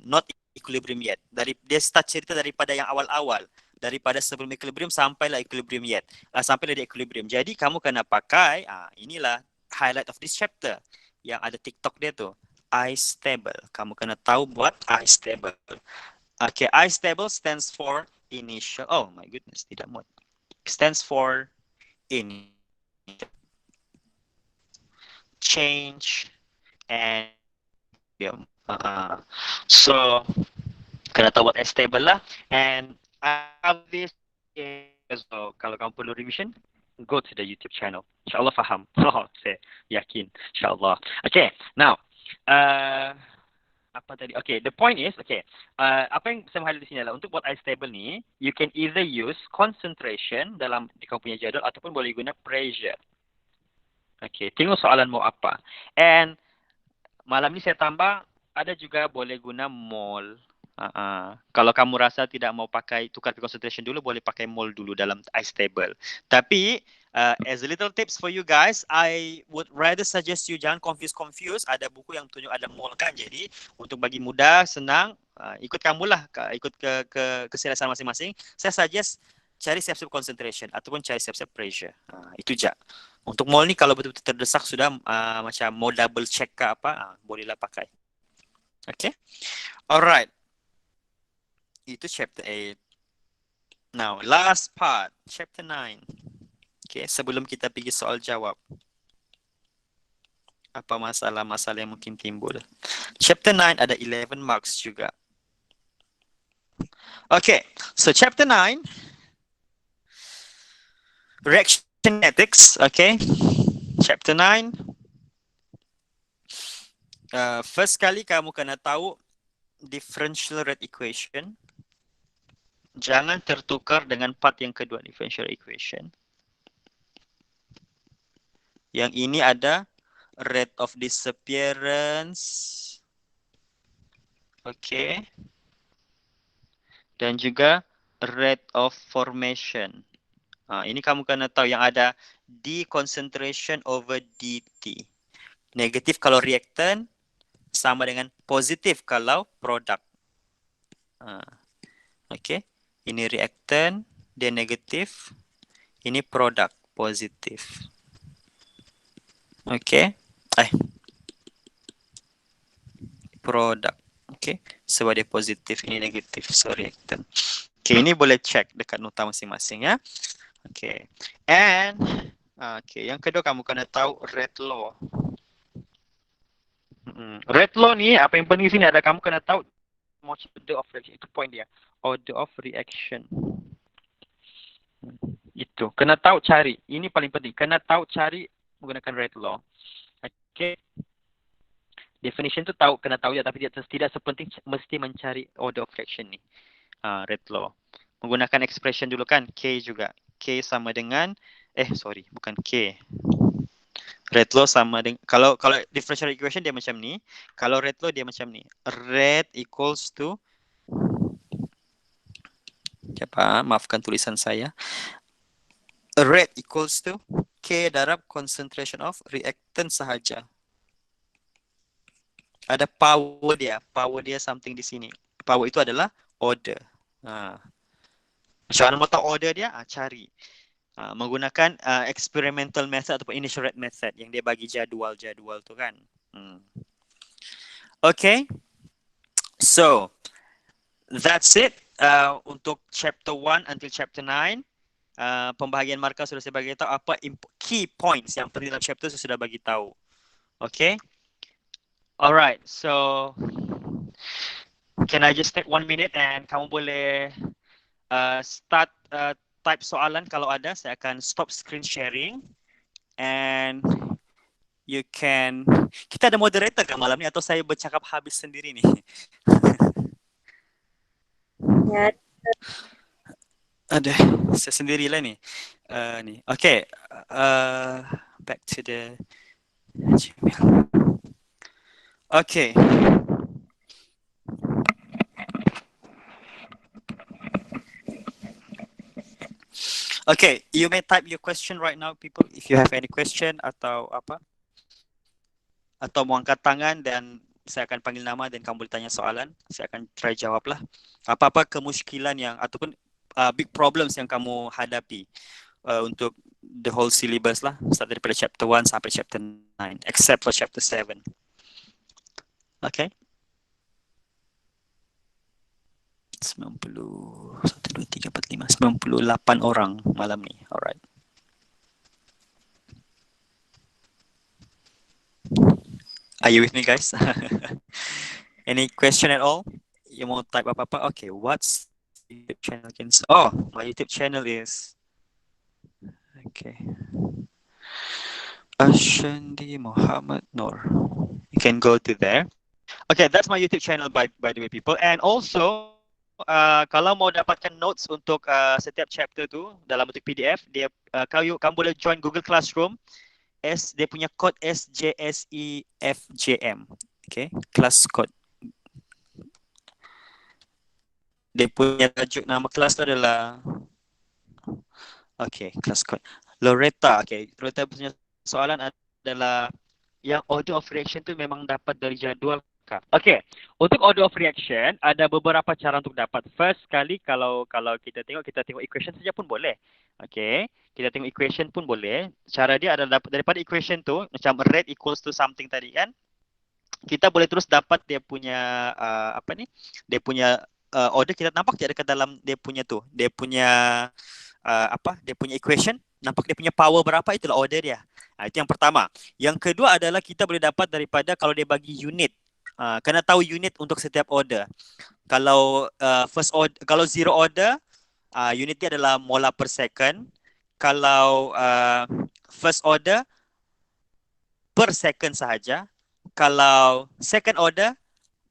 not equilibrium yet. Dia start cerita daripada yang awal-awal. Daripada sebelum equilibrium sampailah equilibrium yet. Sampailah di equilibrium. Jadi kamu kena pakai, inilah highlight of this chapter. Yang ada TikTok dia tu. I stable. Kamu kena tahu buat I stable. Okay, I stable stands for initial. Oh my goodness, tidak muat. Stands for in change and so Kena tahu buat stable lah. And I have this as well. Kalau kamu perlu revision, go to the YouTube channel. InsyaAllah faham. Oh, saya yakin. InsyaAllah. Okay, now. Apa tadi? Okay, the point is, apa yang saya mahu di sini adalah untuk buat stable ni, you can either use concentration dalam di kamu punya jadual ataupun boleh guna pressure. Okay, tengok soalan mau apa. And malam ni saya tambah, ada juga boleh guna mol. Kalau kamu rasa tidak mau pakai tukar concentration dulu, boleh pakai mol dulu dalam stable. Tapi as a little tips for you guys, I would rather suggest you jangan confuse. Ada buku yang tunjuk ada mol kan. Jadi untuk bagi mudah, senang, ikut kamulah, ikut ke keselesaan masing-masing. Saya suggest cari siap-siap concentration ataupun cari siap-siap pressure. Itu je. Untuk mol ni kalau betul-betul terdesak sudah macam mau double check ke apa, bolehlah pakai. Okay. Alright. Itu chapter 8. Now, last part, chapter 9. Okay, sebelum kita pergi soal jawab. Apa masalah-masalah yang mungkin timbul. Chapter 9 ada 11 marks juga. Okay, so chapter 9. Reaction kinetics, okay. Chapter 9. First kali kamu kena tahu differential rate equation. Jangan tertukar dengan part yang kedua, differential equation. Yang ini ada rate of disappearance. Okay. Dan juga rate of formation. Ini kamu kena tahu yang ada d concentration over dt. Negatif kalau reactant, sama dengan positif kalau produk. Okay. Ini reactant, dia negatif. Ini produk, positif. Okay. Produk. Okay. Sebab dia positif, ini negatif. So, reactant. Okay, ini boleh check dekat nota masing-masing ya. Okay. And, okay, yang kedua kamu kena tahu rate law. Rate law ni, apa yang penting sini ada kamu kena tahu order of reaction. Itu point dia. Order of reaction. Itu. Kena tahu cari. Ini paling penting. Kena tahu cari menggunakan rate law. Okay. Definition tu tahu, kena tahu ya, tapi dia tidak sepenting mesti mencari order of reaction ni. Rate law. Menggunakan expression dulu kan. K juga. K sama dengan, bukan K. Rate law sama dengan, kalau differential equation dia macam ni. Kalau rate law dia macam ni. Rate equals to, maafkan tulisan saya. Rate equals to K darab concentration of reactant sahaja. Ada power dia. Power dia something di sini. Power itu adalah order. Macam mana mau tahu order dia? Cari. Menggunakan experimental method ataupun initial rate method yang dia bagi jadual tu kan. Okay. So, that's it untuk chapter 1 until chapter 9. Pembahagian markah sudah saya bagi tahu, apa key points yang penting dalam chapter saya sudah bagi tahu. Okay. Alright. So can I just take 1 minute and kamu boleh start type soalan kalau ada. Saya akan stop screen sharing and you can, kita ada moderator kan malam ni atau saya bercakap habis sendiri ni? Ya. Ada, saya sendirilah ni. Ni. Okay. Back to the Gmail. Okay. Okay, you may type your question right now, people. If you have any question atau apa, atau mau angkat tangan dan saya akan panggil nama dan kamu boleh tanya soalan. Saya akan try jawab lah. Apa-apa kemuskilan yang ataupun big problems yang kamu hadapi untuk the whole syllabus lah. Start daripada chapter 1 sampai chapter 9. Except for chapter 7. Okay. 90, 1, 2, 3, 4, 5, 98 orang malam ni. Alright. Are you with me guys? Any question at all? You mau type apa-apa? Okay, what's YouTube channel? Oh, my YouTube channel is okay. Ashandi Muhammad Nur. You can go to there. Okay, that's my YouTube channel by the way, people. And also, kalau mau dapatkan notes untuk setiap chapter tu dalam bentuk PDF, kamu boleh join Google Classroom. Dia punya code SJSEFJM. Okay, class code. Dia punya tajuk nama kelas tu adalah okay, class code. Loretta, okay. Loretta punya soalan adalah yang order of reaction tu memang dapat dari jadual kah? Okay, untuk order of reaction ada beberapa cara untuk dapat. First kali kalau kita tengok equation saja pun boleh. Okay, kita tengok equation pun boleh. Cara dia adalah daripada equation tu macam rate equals to something tadi kan. Kita boleh terus dapat dia punya dia punya order. Kita nampak dia dekat dalam dia punya dia punya equation, nampak dia punya power berapa, itulah order dia. Itu yang pertama. Yang kedua adalah kita boleh dapat daripada kalau dia bagi unit. Kena tahu unit untuk setiap order. Kalau first order, kalau zero order, unit dia adalah molar per second. Kalau first order, per second sahaja. Kalau second order,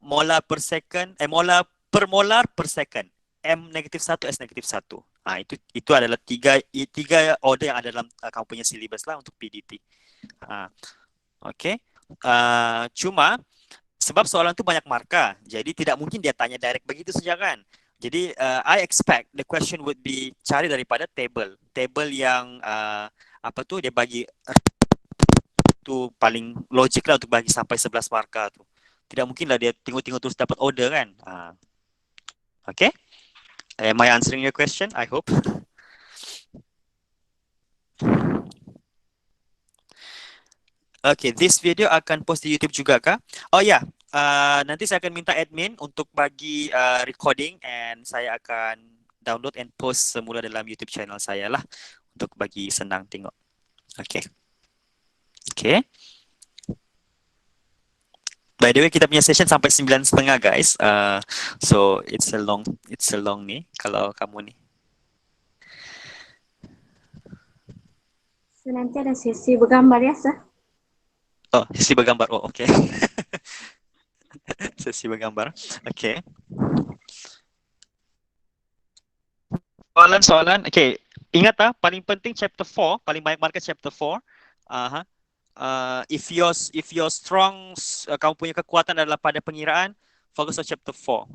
molar per second, molar per molar per second. M-1, S-1. Itu adalah tiga order yang ada dalam kamu punya syllabus lah untuk PDT. Okay. Cuma sebab soalan tu banyak markah, jadi tidak mungkin dia tanya direct begitu saja kan. Jadi I expect the question would be cari daripada table yang dia bagi tu paling logik lah untuk bagi sampai 11 markah tu. Tidak mungkinlah dia tengok-tengok terus dapat order kan. Okay. Am I answering your question? I hope. Okay, this video akan post di YouTube juga kah? Oh ya, nanti saya akan minta admin untuk bagi recording and saya akan download and post semula dalam YouTube channel saya lah untuk bagi senang tengok. Okay. Okay. By the way, kita punya session sampai 9:30 guys. So it's a long ni kalau kamu ni. So, nanti ada sesi bergambar ya, Sir? Oh, sesi bergambar. Oh, okay. Sesi bergambar. Okay. Soalan. Okay. Ingat paling penting chapter 4, paling banyak markah chapter 4. If your strong kamu punya kekuatan adalah pada pengiraan, fokus on chapter 4.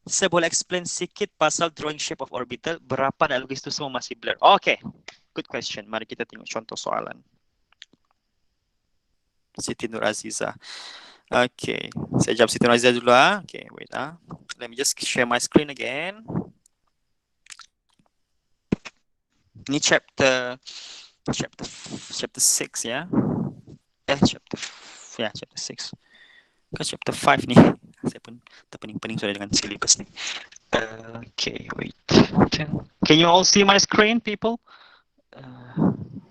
Saya boleh explain sikit pasal drawing shape of orbital, berapa nak lukis itu semua masih blur. Okay, good question. Mari kita tengok contoh soalan. Siti Nur Aziza. Okay, saya jawab Siti Nur Aziza dulu . Okay, wait let me just share my screen again. Ini chapter 6 ya. Chapter 6. Kan chapter 5 ni. Saya pun terpening-pening sudah dengan syllabus ni. Okay, wait. Can you all see my screen, people?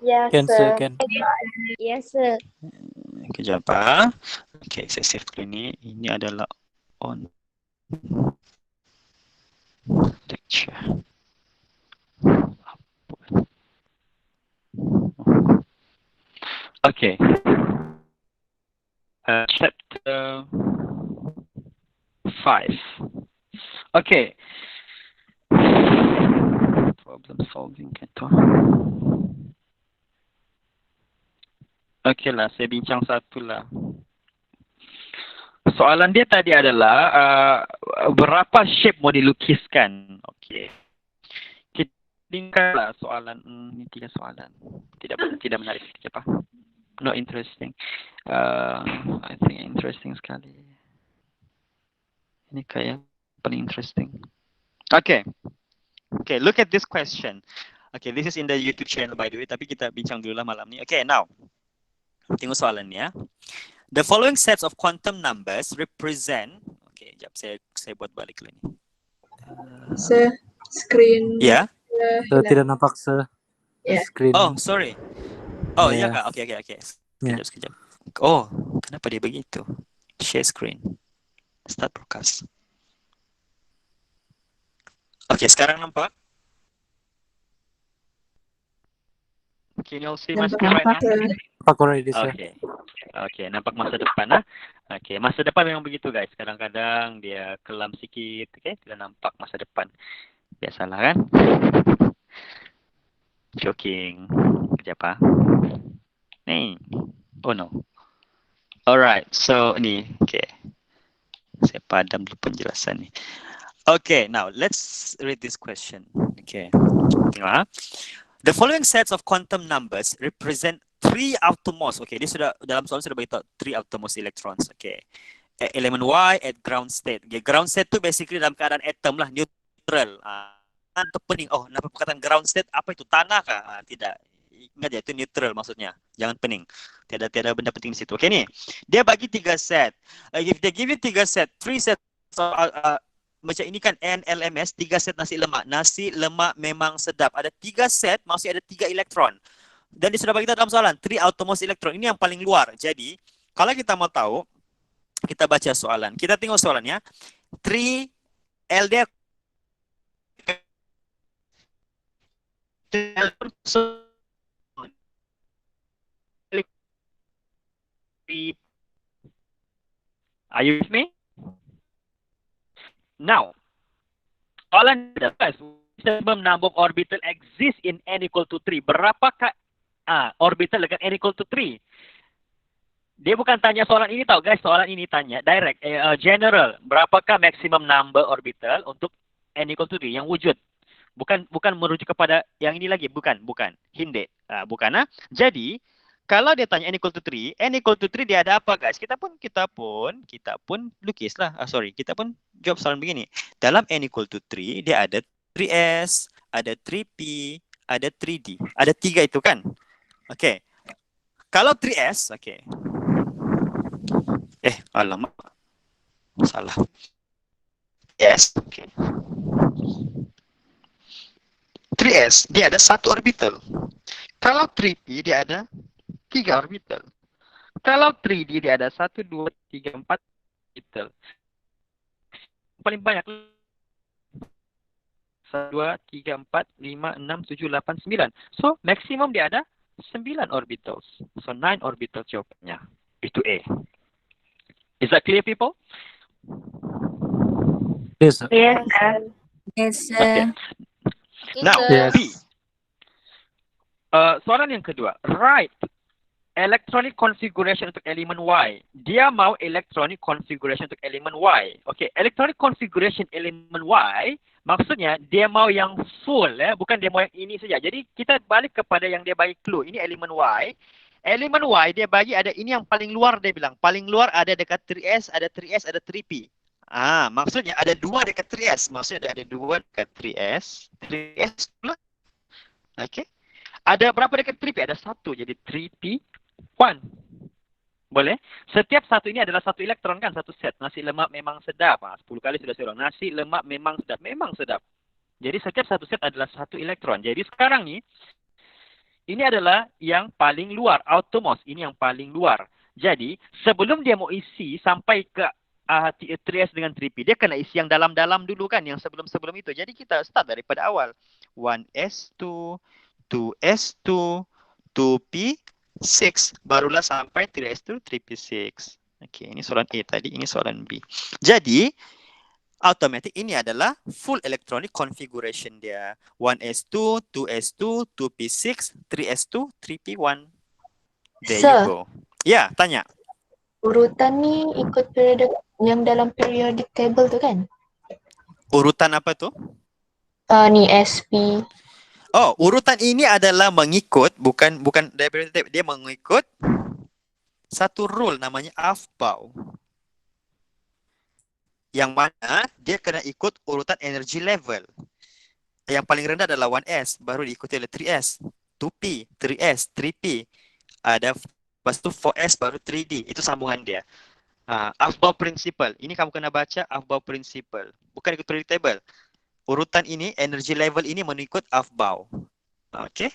Yes, Can, sir. sir, can. Yes, sir. Kejap Okay, saya save screen ni. Ini adalah on lecture. Okay. Chapter 5. Okay. Problem solving gitu. Okay lah, saya bincang satu lah. Soalan dia tadi adalah berapa shape mau dilukiskan? Okay. Kita tinggallah soalan ini 3 soalan. Tidak menarik apa? Not interesting. I think interesting sekali. Ini kayak paling interesting. Okay. Okay, look at this question. Okay, this is in the YouTube channel by the way, tapi kita bincang dulu lah malam ni. Okay, now. Tengok soalannya. The following sets of quantum numbers represent. Okay, jap saya buat balik dulu ni. Sir, screen. Ya. Saya tidak nampak, sir. Yeah. Screen. Oh, sorry. Oh, Yeah. iya kak. Okay. Yeah. Sekejap. Oh, kenapa dia begitu? Share screen. Start broadcast. Okay, sekarang nampak? Can you all see my Nampak screen right nampak now? sir. Pak already, sir. Okay. Okay, nampak masa depan lah. Okay, masa depan memang begitu guys. Kadang-kadang dia kelam sikit, okay? Dia nampak masa depan. Biasalah kan? Joking. Kejap ah. Ni. Oh no. Alright, so ni. Okay. Saya padam dulu penjelasan ni. Okay, now let's read this question. Okay. Tengok ah. The following sets of quantum numbers represent 3 outermost. Okay, dia sudah dalam soalan sudah beritahu 3 outermost electrons. Okay. At element Y at ground state. Okay, ground state tu basically dalam keadaan atom lah, neutral. Atau pening. Oh, nama perkataan ground state apa itu? Tanah kah? Tidak. Ingat ya, itu neutral maksudnya. Jangan pening. Tiada benda penting di situ. Okay ni. Dia bagi 3 set. If they give you 3 set, 3 set macam ini kan NLMS, 3 set nasi lemak. Nasi lemak memang sedap. Ada 3 set, maksudnya ada 3 elektron. Dan dia sudah bagi kita dalam soalan, 3 outermost elektron. Ini yang paling luar. Jadi, kalau kita mau tahu, kita baca soalan. Kita tengok soalannya. 3 LDR Are you with me? Now, soalan adalah maximum number of orbital exists in n equal to 3. Berapakah orbital dengan n equal to 3? Dia bukan tanya soalan ini tau guys, soalan ini tanya direct, general. Berapakah maximum number orbital untuk n equal to 3 yang wujud? Bukan merujuk kepada yang ini lagi, bukan. Hindit. Bukan. Jadi, kalau dia tanya n equal to 3, dia ada apa guys? Kita pun lukislah. Kita pun jawab soalan begini. Dalam n equal to 3, dia ada 3s, ada 3p, ada 3d. Ada 3 itu kan? Okey. Kalau 3s, okey. Alamak. Salah. Yes, okey. 3s, dia ada 1 orbital. Kalau 3p, dia ada 3 orbital. Kalau 3D dia ada 1, 2, 3, 4 orbital. Paling banyak 1, 2, 3, 4, 5, 6, 7, 8, 9. So, maksimum dia ada 9 orbitals. So, 9 orbital jawabannya. Itu A. Is that clear people? Yes, sir. Yes, sir. Yes, Okay. Now, Yes. B. Soalan yang kedua. Write electronic configuration untuk elemen Y. Dia mau electronic configuration untuk elemen Y. Okay, electronic configuration elemen Y maksudnya dia mau yang full, bukan dia mau yang ini saja. Jadi kita balik kepada yang dia bagi clue. Ini elemen Y. Elemen Y dia bagi ada ini yang paling luar, dia bilang. Paling luar ada dekat 3S, ada 3S, ada 3P. Maksudnya ada 2 dekat 3S. Maksudnya ada 2 dekat 3S. 3S pula. Okay. Ada berapa dekat 3P? Ada 1. Jadi 3P 1. Boleh? Setiap satu ini adalah 1 elektron kan? 1 set. Nasi lemak memang sedap. 10 kali sudah saya ulang. Nasi lemak memang sedap. Memang sedap. Jadi setiap 1 set adalah 1 elektron. Jadi sekarang ni, ini adalah yang paling luar. Outermost. Ini yang paling luar. Jadi sebelum dia mau isi sampai ke 3S dengan 3P, dia kena isi yang dalam-dalam dulu kan? Yang sebelum-sebelum itu. Jadi kita start daripada awal. 1S2, 2S2, 2P6, barulah sampai 3S2, 3P6. Okey, ini soalan A tadi, ini soalan B. Jadi, automatic ini adalah full electronic configuration dia. 1S2, 2S2, 2P6, 3S2, 3P1. There you Sir. go. Ya, tanya. Urutan ni ikut periodic yang dalam periodic table tu kan? Urutan apa tu? Ni SP. Oh, urutan ini adalah mengikut, bukan daripada dia mengikut satu rule namanya Aufbau. Yang mana dia kena ikut urutan energy level. Yang paling rendah adalah 1S, baru diikuti oleh 3S, 2P, 3S, 3P. Ada lepas tu 4S baru 3D. Itu sambungan dia. Aufbau principle. Ini kamu kena baca Aufbau principle. Bukan ikut periodic table. Urutan ini, energy level ini mengikut Aufbau. Okey?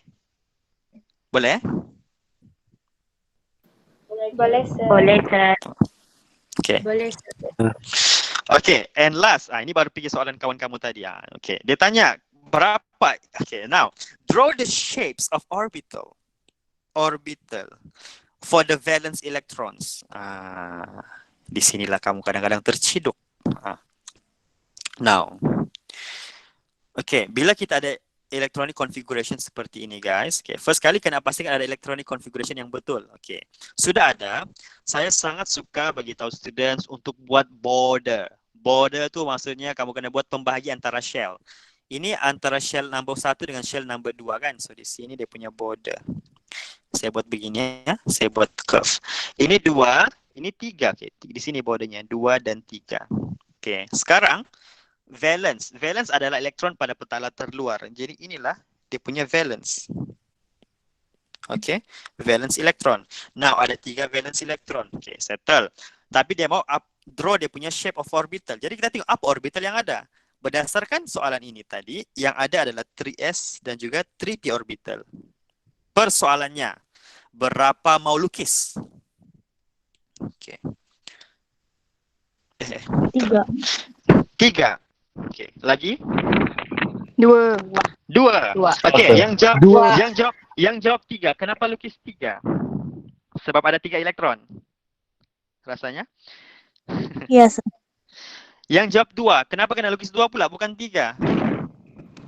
Boleh? Boleh, sir. Boleh, sir. Okey. Boleh. Okay, and last, ini baru pergi soalan kawan kamu tadi. Okay, dia tanya berapa. Okay, now draw the shapes of orbital for the valence electrons. Di sinilah kamu kadang-kadang terciduk. Now, okay, bila kita ada electronic configuration seperti ini guys, okay, first kali kena pastikan ada electronic configuration yang betul. Okay, sudah ada. Saya sangat suka bagi tahu students untuk buat border. Border tu maksudnya kamu kena buat pembahagi antara shell. Ini antara shell number 1 dengan shell number 2 kan. So di sini dia punya border. Saya buat begini ya. Saya buat curve. Ini 2, ini 3. Okay. Di sini bordernya 2 dan 3. Okay. Sekarang valence. Valence adalah elektron pada petala terluar. Jadi inilah dia punya valence. Okay. Valence elektron. Now ada 3 valence elektron. Okay. Settle. Tapi dia mau draw dia punya shape of orbital. Jadi kita tengok apa orbital yang ada. Berdasarkan soalan ini tadi, yang ada adalah 3s dan juga 3p orbital. Persoalannya, berapa mau lukis? Okay. 3. Okay. Lagi? 2. 2. Okay. Yang jawab 3. Kenapa lukis 3? Sebab ada 3 elektron. Rasanya? Yes. Yang jawab 2. Kenapa kena lukis 2 pula, bukan 3?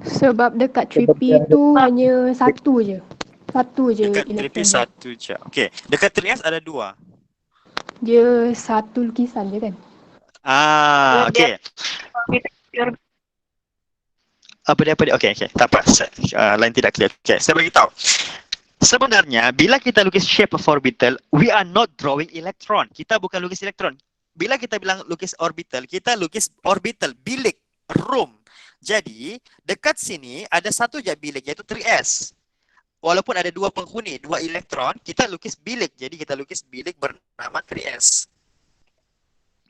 Sebab dekat 3P tu hanya satu je. Satu je Dekat 3P elektron. satu je. Okay. Dekat 3S ada 2. Dia satu lukisan je kan. Okay. Apa dia? Okay. Tak apa. Lain tidak clear. Okay, saya bagi tahu. Sebenarnya, bila kita lukis shape of orbital, we are not drawing electron. Kita bukan lukis elektron. Bila kita bilang lukis orbital, kita lukis orbital, bilik, room. Jadi, dekat sini ada satu je bilik, iaitu 3s. Walaupun ada 2 penghuni, 2 elektron, kita lukis bilik. Jadi, kita lukis bilik bernama 3s.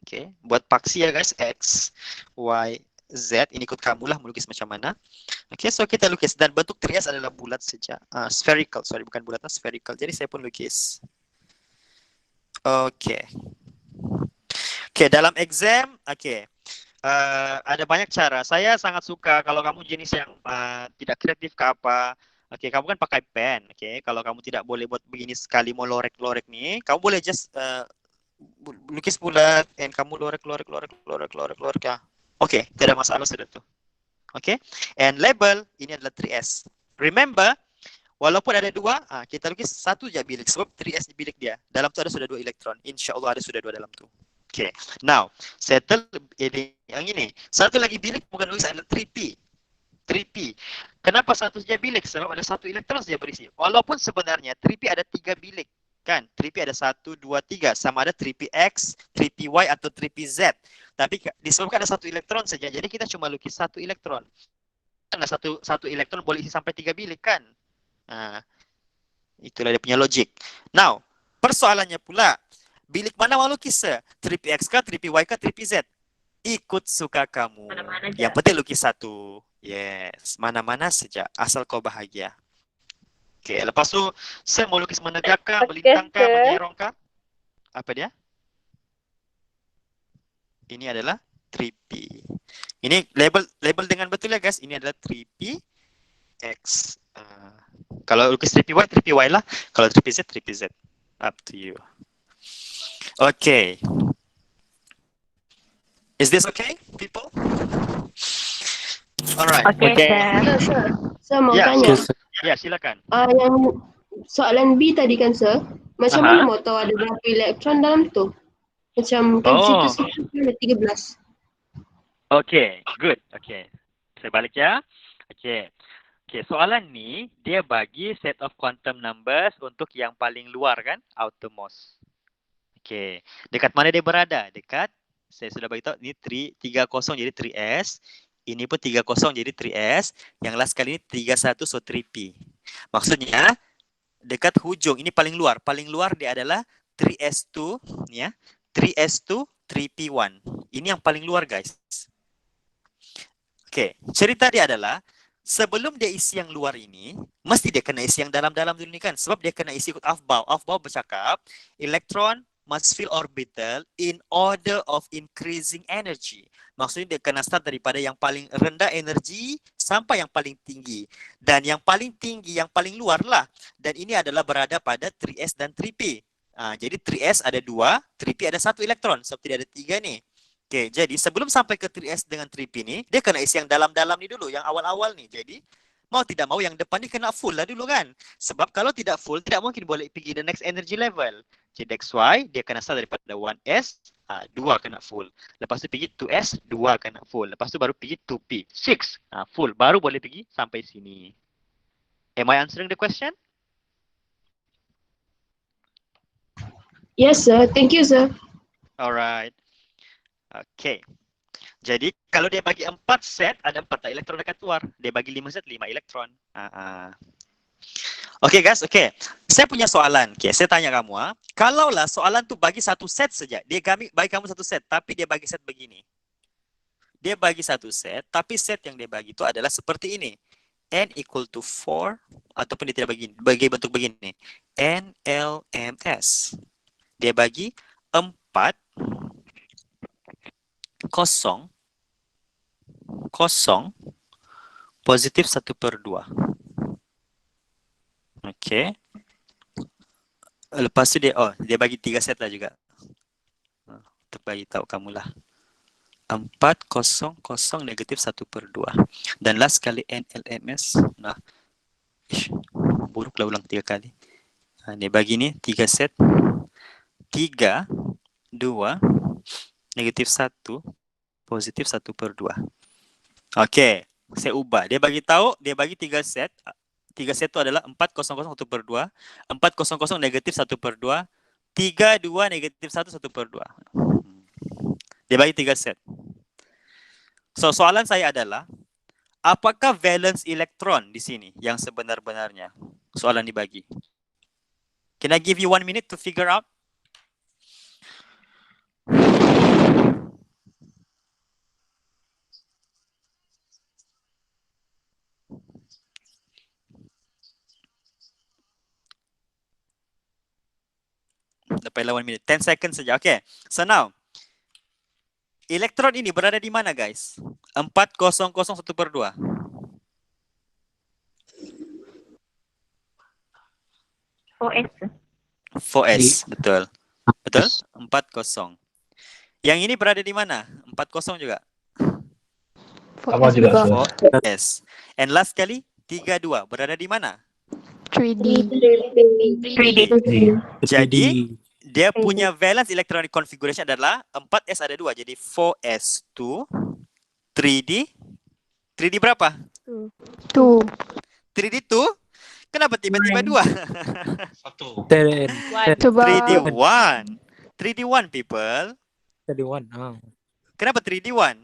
Okay, buat paksi ya guys, X, Y, Z. Ini ikut kamulah melukis macam mana. Okay, so kita lukis. Dan bentuk 3s adalah bulat saja. Spherical, sorry, bukan bulat, spherical. Jadi, saya pun lukis. Okay. Okay, dalam exam, ada banyak cara. Saya sangat suka kalau kamu jenis yang tidak kreatif ke apa. Okay, kamu kan pakai pen. Okay, kalau kamu tidak boleh buat begini sekali mau lorek-lorek nih, kamu boleh just lukis bulat dan kamu lorek ya. Okay, tidak ada masalah sudah tuh. Okay, and label ini adalah 3s. Remember, walaupun ada 2, kita lukis satu je bilik sebab 3s di bilik dia. Dalam tu ada sudah 2 elektron. InsyaAllah ada sudah 2 dalam tu. Okay, now settle yang ini. Satu lagi bilik bukan lukis adalah 3p. Kenapa satu saja bilik? Sebab ada 1 elektron saja berisi. Walaupun sebenarnya 3p ada 3 bilik. Kan? 3p ada 1, 2, 3. Sama ada 3px, 3py atau 3pz. Tapi disebabkan ada 1 elektron saja. Jadi kita cuma lukis 1 elektron. Karena satu elektron boleh isi sampai 3 bilik kan? Itulah dia punya logik. Now, persoalannya pula. Bilik mana mau lukis? 3px kah, 3py kah, 3pz? Ikut suka kamu. Mana-mana Yang penting lukis 1. Yes, mana-mana saja. Asal kau bahagia. Okay, lepas tu, saya mau lukis menegak kah, melintang kah, mengerong kah? Apa dia? Ini adalah 3p. Ini label dengan betul ya guys. Ini adalah 3px. Kalau lukis 3py, 3py lah. Kalau 3pz, 3pz. Up to you. Okay. Is this okay, people? Alright. Okay. Saya mau Ya, tanya. Ya, silakan. Yang soalan B tadi kan, Sir. Macam mana mau tahu ada berapa elektron dalam tu? Macam kan situ ada 13. Okay, good. Okay. Saya balik ya. Okay. Okay, soalan ni dia bagi set of quantum numbers untuk yang paling luar kan, outermost. Okay. Dekat mana dia berada? Dekat, saya sudah beritahu, ini 30 jadi 3s. Ini pun 30 jadi 3s. Yang last kali ini 31, so 3p. Maksudnya, dekat hujung, ini paling luar. Paling luar dia adalah 3s2, ya. 3s2, 3p1. Ini yang paling luar, guys. Okay, cerita dia adalah, sebelum dia isi yang luar ini, mesti dia kena isi yang dalam-dalam dulu ni kan. Sebab dia kena isi ikut Aufbau. Aufbau bercakap, elektron must fill orbital in order of increasing energy. Maksudnya dia kena start daripada yang paling rendah energi sampai yang paling tinggi. Dan yang paling tinggi, yang paling luar lah. Dan ini adalah berada pada 3s dan 3p. Jadi 3s ada 2, 3p ada 1 elektron. Seperti dia ada 3 nih. Okay, jadi sebelum sampai ke 3s dengan 3p ni, dia kena isi yang dalam-dalam ni dulu, yang awal-awal ni. Jadi mau tidak mau yang depan ni kena full lah dulu kan. Sebab kalau tidak full, tidak mungkin boleh pergi the next energy level. Jadi that's why dia kena start daripada 1s, 2 kena full. Lepas tu pergi 2s, 2 kena full. Lepas tu baru pergi 2p, 6 full. Baru boleh pergi sampai sini. Am I answering the question? Yes, sir. Thank you, sir. Alright. Okay. Jadi kalau dia bagi 4 set, ada 4 elektron dekat luar. Dia bagi 5 set, 5 elektron. Okay guys, okay. Saya punya soalan. Okay, saya tanya kamu. Kalaulah soalan tu bagi 1 set saja. Dia bagi kamu 1 set, tapi dia bagi set begini. Dia bagi 1 set, tapi set yang dia bagi itu adalah seperti ini. N equal to 4, ataupun dia tidak bagi bentuk begini. NLMS. Dia bagi 4, 0, 0, positif 1/2. Okay. Lepas tu dia bagi 3 set lah juga. Untuk bagi tahu kamu lah. 4, 0, 0, negatif 1/2. Dan last kali NLMS. Buruklah ulang 3 kali. Dia bagi ni 3 set. 3, 2, negatif 1, positif 1/2. Okey, saya ubah. Dia bagi tahu, dia bagi 3 set. 3 set itu adalah 4, 0, 0, 1/2. 4, 0, 0, negatif 1/2. 3, 2, negatif 1, 1/2. Dia bagi 3 set. So, soalan saya adalah, apakah valence elektron di sini yang sebenar-benarnya? Soalan dibagi. Can I give you 1 minute to figure out? Dapatlah 1 minute. 10 seconds saja. Okay. So now, elektron ini berada di mana guys? 4, 0, 0, 1/2. 4s. Betul. Betul? 4, 0. Yang ini berada di mana? 4, 0 juga. Sama juga, sir. 4s. And last kali, 3, 2. Berada di mana? 3D. Jadi, dia punya valence electronic configuration adalah 4s ada 2. Jadi 4s2, 3D. 3D berapa? 2. 3D2? Kenapa tiba-tiba 2? Satu. Cuba 3D1. 3D1 people. 3D1. Kenapa 3D1?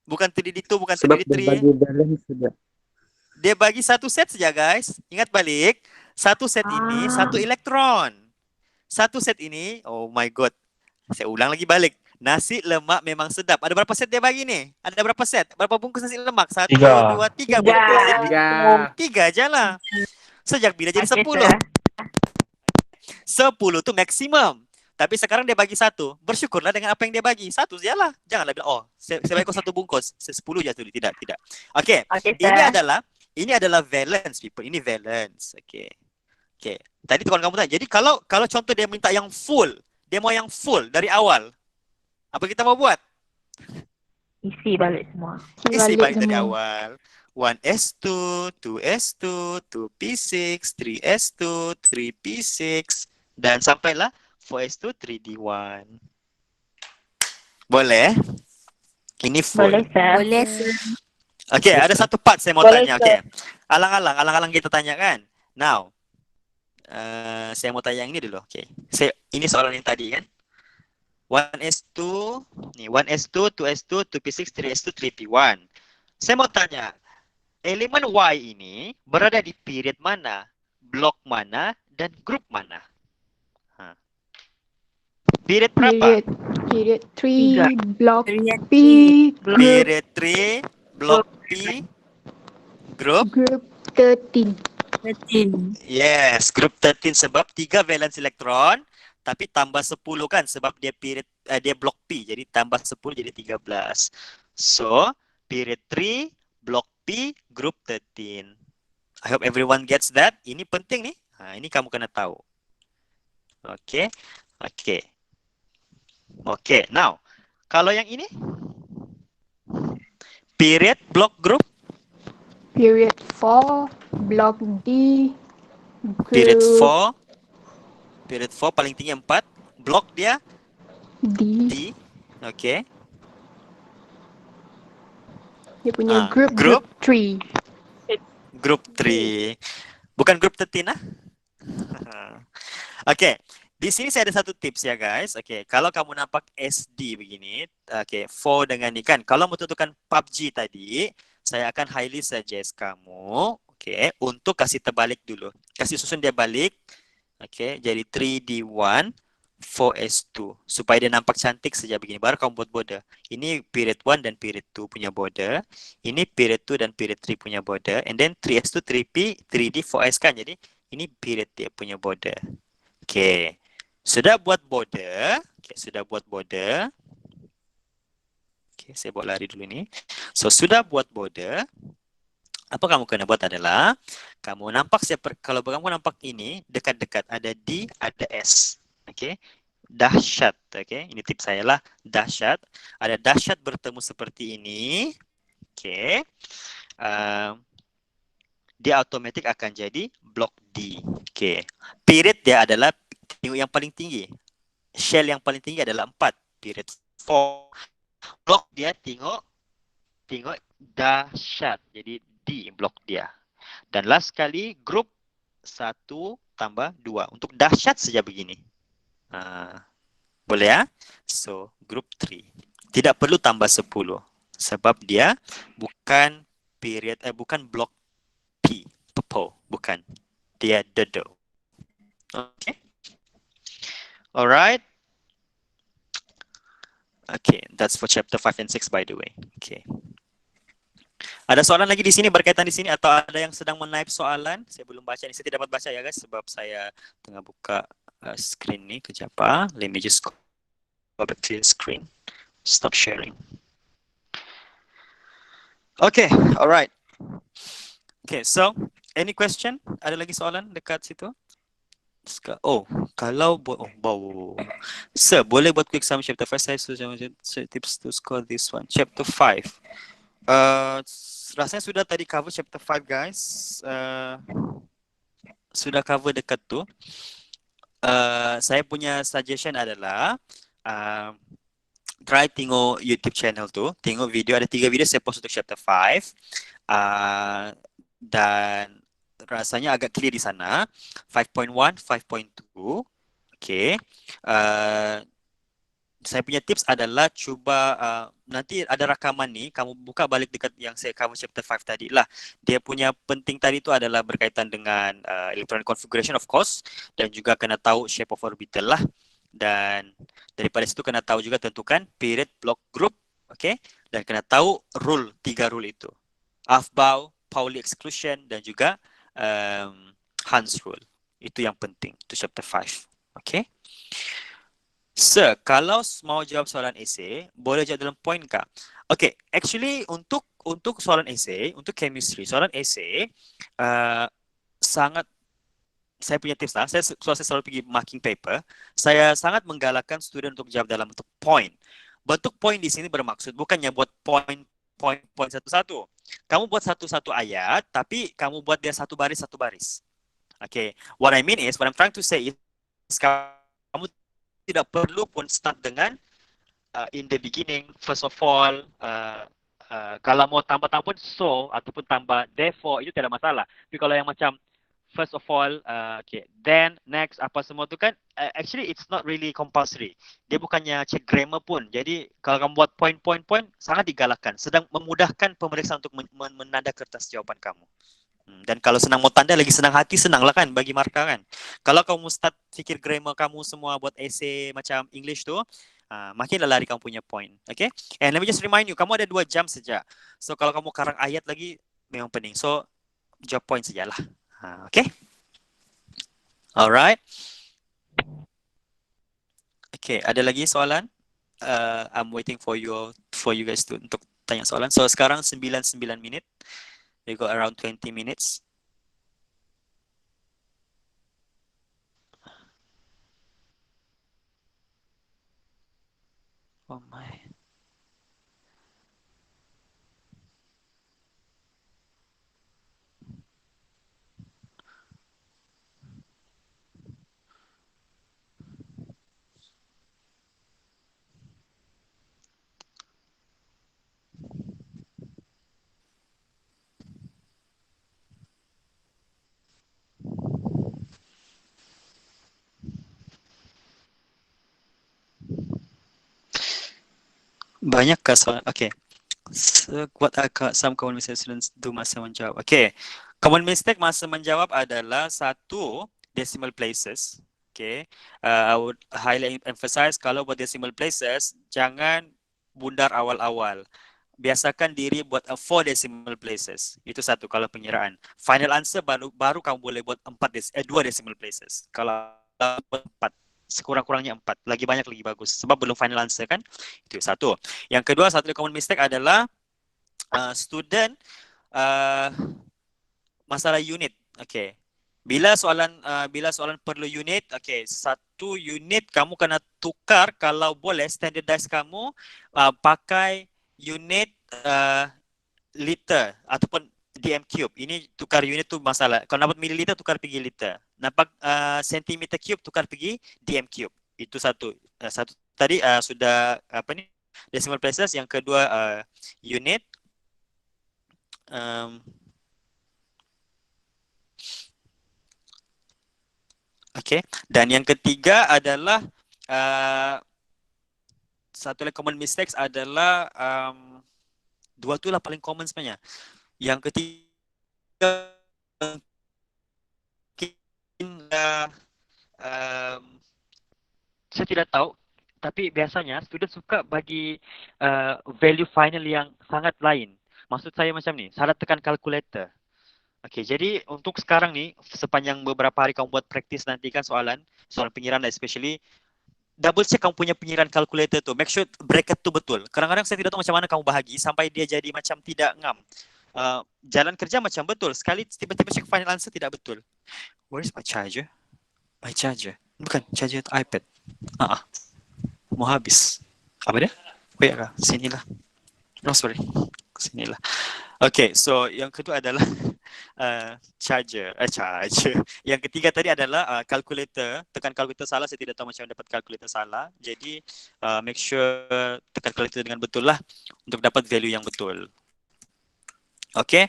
Bukan 3D2, bukan Sebab 3D3. dia bagi balance juga. Dia bagi 1 set saja guys. Ingat balik. 1 set ini 1 elektron. 1 set ini, oh my god. Saya ulang lagi balik. Nasi lemak memang sedap. Ada berapa set dia bagi ni? Ada berapa set? Berapa bungkus nasi lemak? 1, 2, 3 bungkus. 3 aja lah. Sejak bila jadi 10? 10 tu maksimum. Tapi sekarang dia bagi 1. Bersyukurlah dengan apa yang dia bagi. 1 sajalah. Janganlah bilang, saya bagi kau 1 bungkus. 10 je tu. Tidak. Okey. Ini adalah valence people. Ini valence. Okey. Tadi tuan kamu tanya. Jadi kalau contoh dia minta yang full, dia mau yang full dari awal. Apa kita mau buat? Isi balik semua. Isi balik dari awal. 1s2, 2s2, 2p6, 3s2, 3p6 dan sampailah 4s2, 3d1. Boleh? Ini full. Boleh, sir. Okey, ada satu part saya mau tanya. Okey. Alang-alang kita tanya kan. Now, saya mau tanya yang ini dulu. Okey. Ini soalan yang tadi kan. 1s2, ni 1s2, 2s2, 2p6, 3s2, 3p1. Saya mau tanya, elemen Y ini berada di period mana, blok mana, dan grup mana? Period berapa? Period 3, block P, Period 3, blok P, group 13. 13. Yes, group 13 sebab 3 valence elektron tapi tambah 10 kan sebab dia period dia block P. Jadi tambah 10 jadi 13. So, period 3 block P group 13. I hope everyone gets that. Ini penting nih. Ini kamu kena tahu. Okay. Okay. Okay. Now, kalau yang ini period block group Period 4, block D, period group 4 period 4 paling tinggi 4, block dia D. D. Okay. Dia punya Group? group 3. Group 3. Bukan group 13 lah. Okay. Di sini saya ada satu tips ya guys. Okay. Kalau kamu nampak SD begini. Okay. 4 dengan ni kan. Kalau mau tentukan PUBG tadi. Saya akan highly suggest kamu. Okay. Untuk kasih terbalik dulu. Kasih susun dia balik. Okay. Jadi 3D1. 4S2 supaya dia nampak cantik saja begini. Baru kamu buat border. Ini period 1 dan period 2 punya border. Ini period 2 dan period 3 punya border. And then 3S2, 3P, 3D, 4S kan. Jadi ini period dia punya border. Okay. Sudah buat border. Okay, sudah buat border. Okay, saya buat lari dulu ni. So, sudah buat border. Apa kamu kena buat adalah, kamu nampak kalau kamu nampak ini, dekat-dekat ada D, ada S. Okay. Dahsyat. Okay. Ini tips saya lah. Dahsyat. Ada dahsyat bertemu seperti ini. Okay. Dia automatik akan jadi blok D. Okay. Period dia adalah tengok yang paling tinggi. Shell yang paling tinggi adalah 4. Period 4. Blok dia tengok dahsyat. Jadi D blok dia. Dan last kali grup 1 tambah 2. Untuk dahsyat saja begini. Boleh ya? So, group 3. Tidak perlu tambah 10. Sebab dia bukan period, bukan blok P. Purple. Bukan. Dia dodo. Okay. Alright. Okay. That's for chapter 5 and 6 by the way. Okay. Ada soalan lagi di sini berkaitan di sini atau ada yang sedang menaip soalan? Saya belum baca ni. Saya tidak dapat baca ya guys sebab saya tengah buka screen ni. Kejap. Let me just go back to your screen. Stop sharing. Okay, alright. Okay, so any question? Ada lagi soalan dekat situ? Oh, kalau buat Sir, boleh buat quick sum chapter 5 saya tips to score this one. Chapter 5. Rasanya sudah tadi cover chapter 5 guys. Sudah cover dekat tu. Saya punya suggestion adalah try tengok YouTube channel tu, tengok video, ada 3 video saya post untuk chapter 5 dan rasanya agak clear di sana. 5.1, 5.2. Okay. Saya punya tips adalah cuba nanti ada rakaman ni, kamu buka balik dekat yang saya cover chapter 5 tadi lah. Dia punya penting tadi tu adalah berkaitan dengan electronic configuration of course, dan juga kena tahu shape of orbital lah. Dan daripada situ kena tahu juga tentukan period, block, group, okay? Dan kena tahu rule, 3 rule itu. Aufbau, Pauli exclusion dan juga Hans rule. Itu yang penting, itu chapter 5. Okay? Sir, kalau mau jawab soalan esei, boleh jawab dalam point kah? Okay, actually untuk soalan esei, untuk chemistry, soalan esei sangat, saya punya tips lah, saya selalu pergi marking paper, saya sangat menggalakkan student untuk jawab dalam bentuk point. Bentuk point di sini bermaksud bukannya buat point satu-satu. Kamu buat satu-satu ayat, tapi kamu buat dia satu baris. Okay, what I mean is, what I'm trying to say is, kamu tidak perlu pun start dengan in the beginning, first of all, kalau mau tambah pun so ataupun tambah therefore, itu tidak masalah. Tapi kalau yang macam first of all, okay, then next apa semua tu kan, actually it's not really compulsory. Dia bukannya cek grammar pun. Jadi kalau kamu buat point sangat digalakkan. Sedang memudahkan pemeriksa untuk menanda kertas jawaban kamu. Dan kalau senang mau tanda lagi senang hati, senanglah kan bagi markah kan. Kalau kamu start fikir grammar kamu semua buat essay macam English tu, makinlah lari kamu punya point. Okay? And let me just remind you, kamu ada 2 jam saja. So kalau kamu karang ayat lagi memang pening. So jawab point sajalah. Okay. Alright. Okay, ada lagi soalan? I'm waiting for you guys to untuk tanya soalan. So sekarang 9 minit. We got around 20 minutes. Oh my. Banyakkah soalan? Okay. So, what are some common mistakes students do masa menjawab? Okay. Common mistake masa menjawab adalah satu, decimal places. Okay. I would highly emphasize kalau buat decimal places, jangan bundar awal-awal. Biasakan diri buat 4 decimal places. Itu satu kalau penyeraan. Final answer baru kamu boleh buat 2 decimal places. Kalau 4, sekurang-kurangnya 4. Lagi banyak lagi bagus. Sebab belum final answer kan? Itu satu. Yang kedua, satu common mistake adalah student masalah unit. Okay. Bila soalan perlu unit, okay, satu unit kamu kena tukar kalau boleh standardize kamu pakai unit liter ataupun DM cube. Ini tukar unit tu masalah. Kalau nampak mililiter tukar pergi liter. Nampak centimeter cube tukar pergi DM cube. Itu satu. Satu tadi sudah decimal places. Yang kedua unit. Okay. Dan yang ketiga adalah satu lagi common mistakes adalah dua tu lah paling common sebenarnya. Yang ketiga mungkin saya tidak tahu, tapi biasanya student suka bagi value final yang sangat lain. Maksud saya macam ni, salah tekan calculator. Okay, jadi untuk sekarang ni, sepanjang beberapa hari kamu buat praktis nanti kan soalan pengiraan especially, double check kamu punya pengiraan calculator tu. Make sure bracket tu betul. Kadang-kadang saya tidak tahu macam mana kamu bahagi sampai dia jadi macam tidak ngam. Jalan kerja macam betul. Sekali tiba-tiba check final answer tidak betul. Where is my charger? My charger. Bukan, charger iPad. Mau habis. Apa dia? Oh ya, sinilah. No, sorry. Sinilah. Okay, so yang kedua adalah charger. Yang ketiga tadi adalah calculator. Tekan calculator salah, saya tidak tahu macam dapat calculator salah. Jadi make sure tekan calculator dengan betul lah untuk dapat value yang betul. Okay.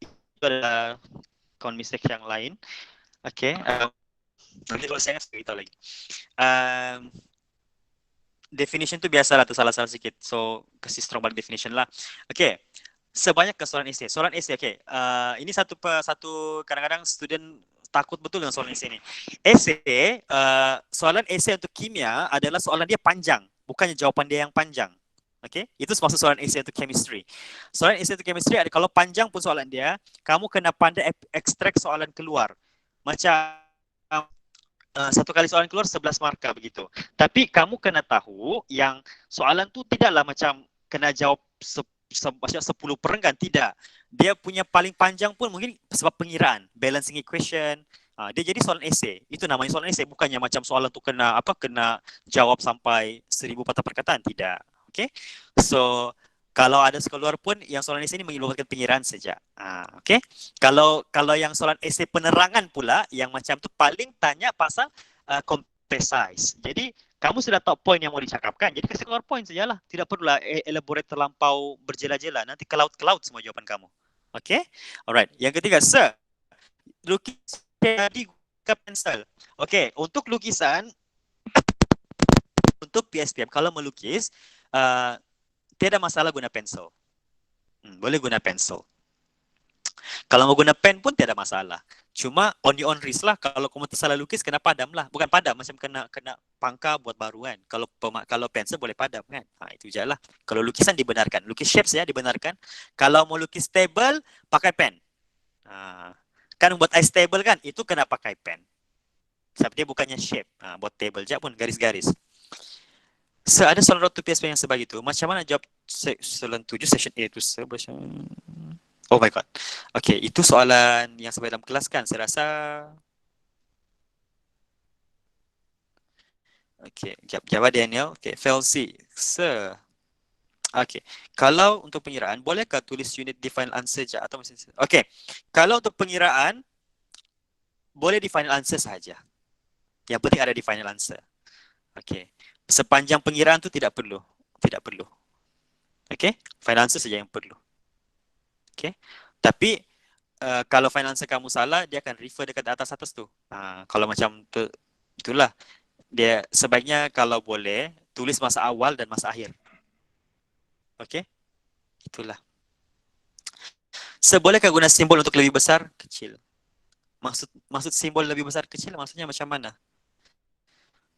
Itu adalah common mistake yang lain. Okay. Nanti kalau saya beritahu lagi. Definition tu biasalah tersalah-salah sikit. So, kasih strong balik definition lah. Okay. Sebanyak ke soalan essay. Soalan essay, okay. Ini satu kadang-kadang student takut betul dengan soalan essay ni. Essay, soalan essay untuk kimia adalah soalan dia panjang. Bukannya jawapan dia yang panjang. Okay. Itu maksud soalan essay untuk chemistry. Soalan essay untuk chemistry ada kalau panjang pun soalan dia, kamu kena pandai ekstrak soalan keluar. Macam satu kali soalan keluar 11 markah begitu. Tapi kamu kena tahu yang soalan tu tidaklah macam kena jawab 10 perenggan, tidak. Dia punya paling panjang pun mungkin sebab pengiraan, balancing equation. Dia jadi soalan essay. Itu namanya soalan essay, bukannya macam soalan tu kena jawab sampai 1000 patah perkataan, tidak. Okay? So kalau ada sekeluar pun yang soalan essay ini melibatkan pengiraan saja. Okay. Kalau yang soalan essay penerangan pula yang macam tu paling tanya pasal compressize. Jadi kamu sudah tahu poin yang mau dicakapkan. Jadi kasih keluar poin sajalah. Tidak perlulah elaborate terlampau berjela-jela. Nanti ke laut semua jawaban kamu. Okay. Alright. Yang ketiga, sir. Lukisan jadi guna pensel. Okay. Untuk lukisan, untuk PSPM, kalau melukis, tidak masalah guna pensel. Boleh guna pensel. Kalau mau guna pen pun tidak masalah. Cuma on your own risk lah. Kalau kamu tersalah lukis, kena padam lah. Bukan padam, macam kena pangka buat baru kan. Kalau pensel boleh padam kan. Itu je lah. Kalau lukisan dibenarkan. Lukis shapes ya dibenarkan. Kalau mau lukis table, pakai pen. Kan buat ice table kan, itu kena pakai pen. Sebab dia bukannya shape. Buat table je pun garis-garis. So, ada soalan road to PSP yang sebegitu. Macam mana jawab soalan 7 session A tu? Oh my god. Okay, itu soalan yang sampai dalam kelas kan? Saya rasa. Okay, jawab Daniel. Okay, Felsi. Sir. Okay, kalau untuk pengiraan, bolehkah tulis unit di final answer je atau mesin? Okay, kalau untuk pengiraan, boleh di final answer saja. Yang penting ada di final answer. Okay. Sepanjang pengiraan tu tidak perlu. Tidak perlu. Okay. Final answer saja yang perlu. Okay. Tapi kalau final answer kamu salah, dia akan refer dekat atas-atas tu. Kalau macam tu, itulah. Dia sebaiknya kalau boleh, tulis masa awal dan masa akhir. Okay. Itulah. Bolehkah guna simbol untuk lebih besar, kecil? Maksud simbol lebih besar, kecil maksudnya macam mana?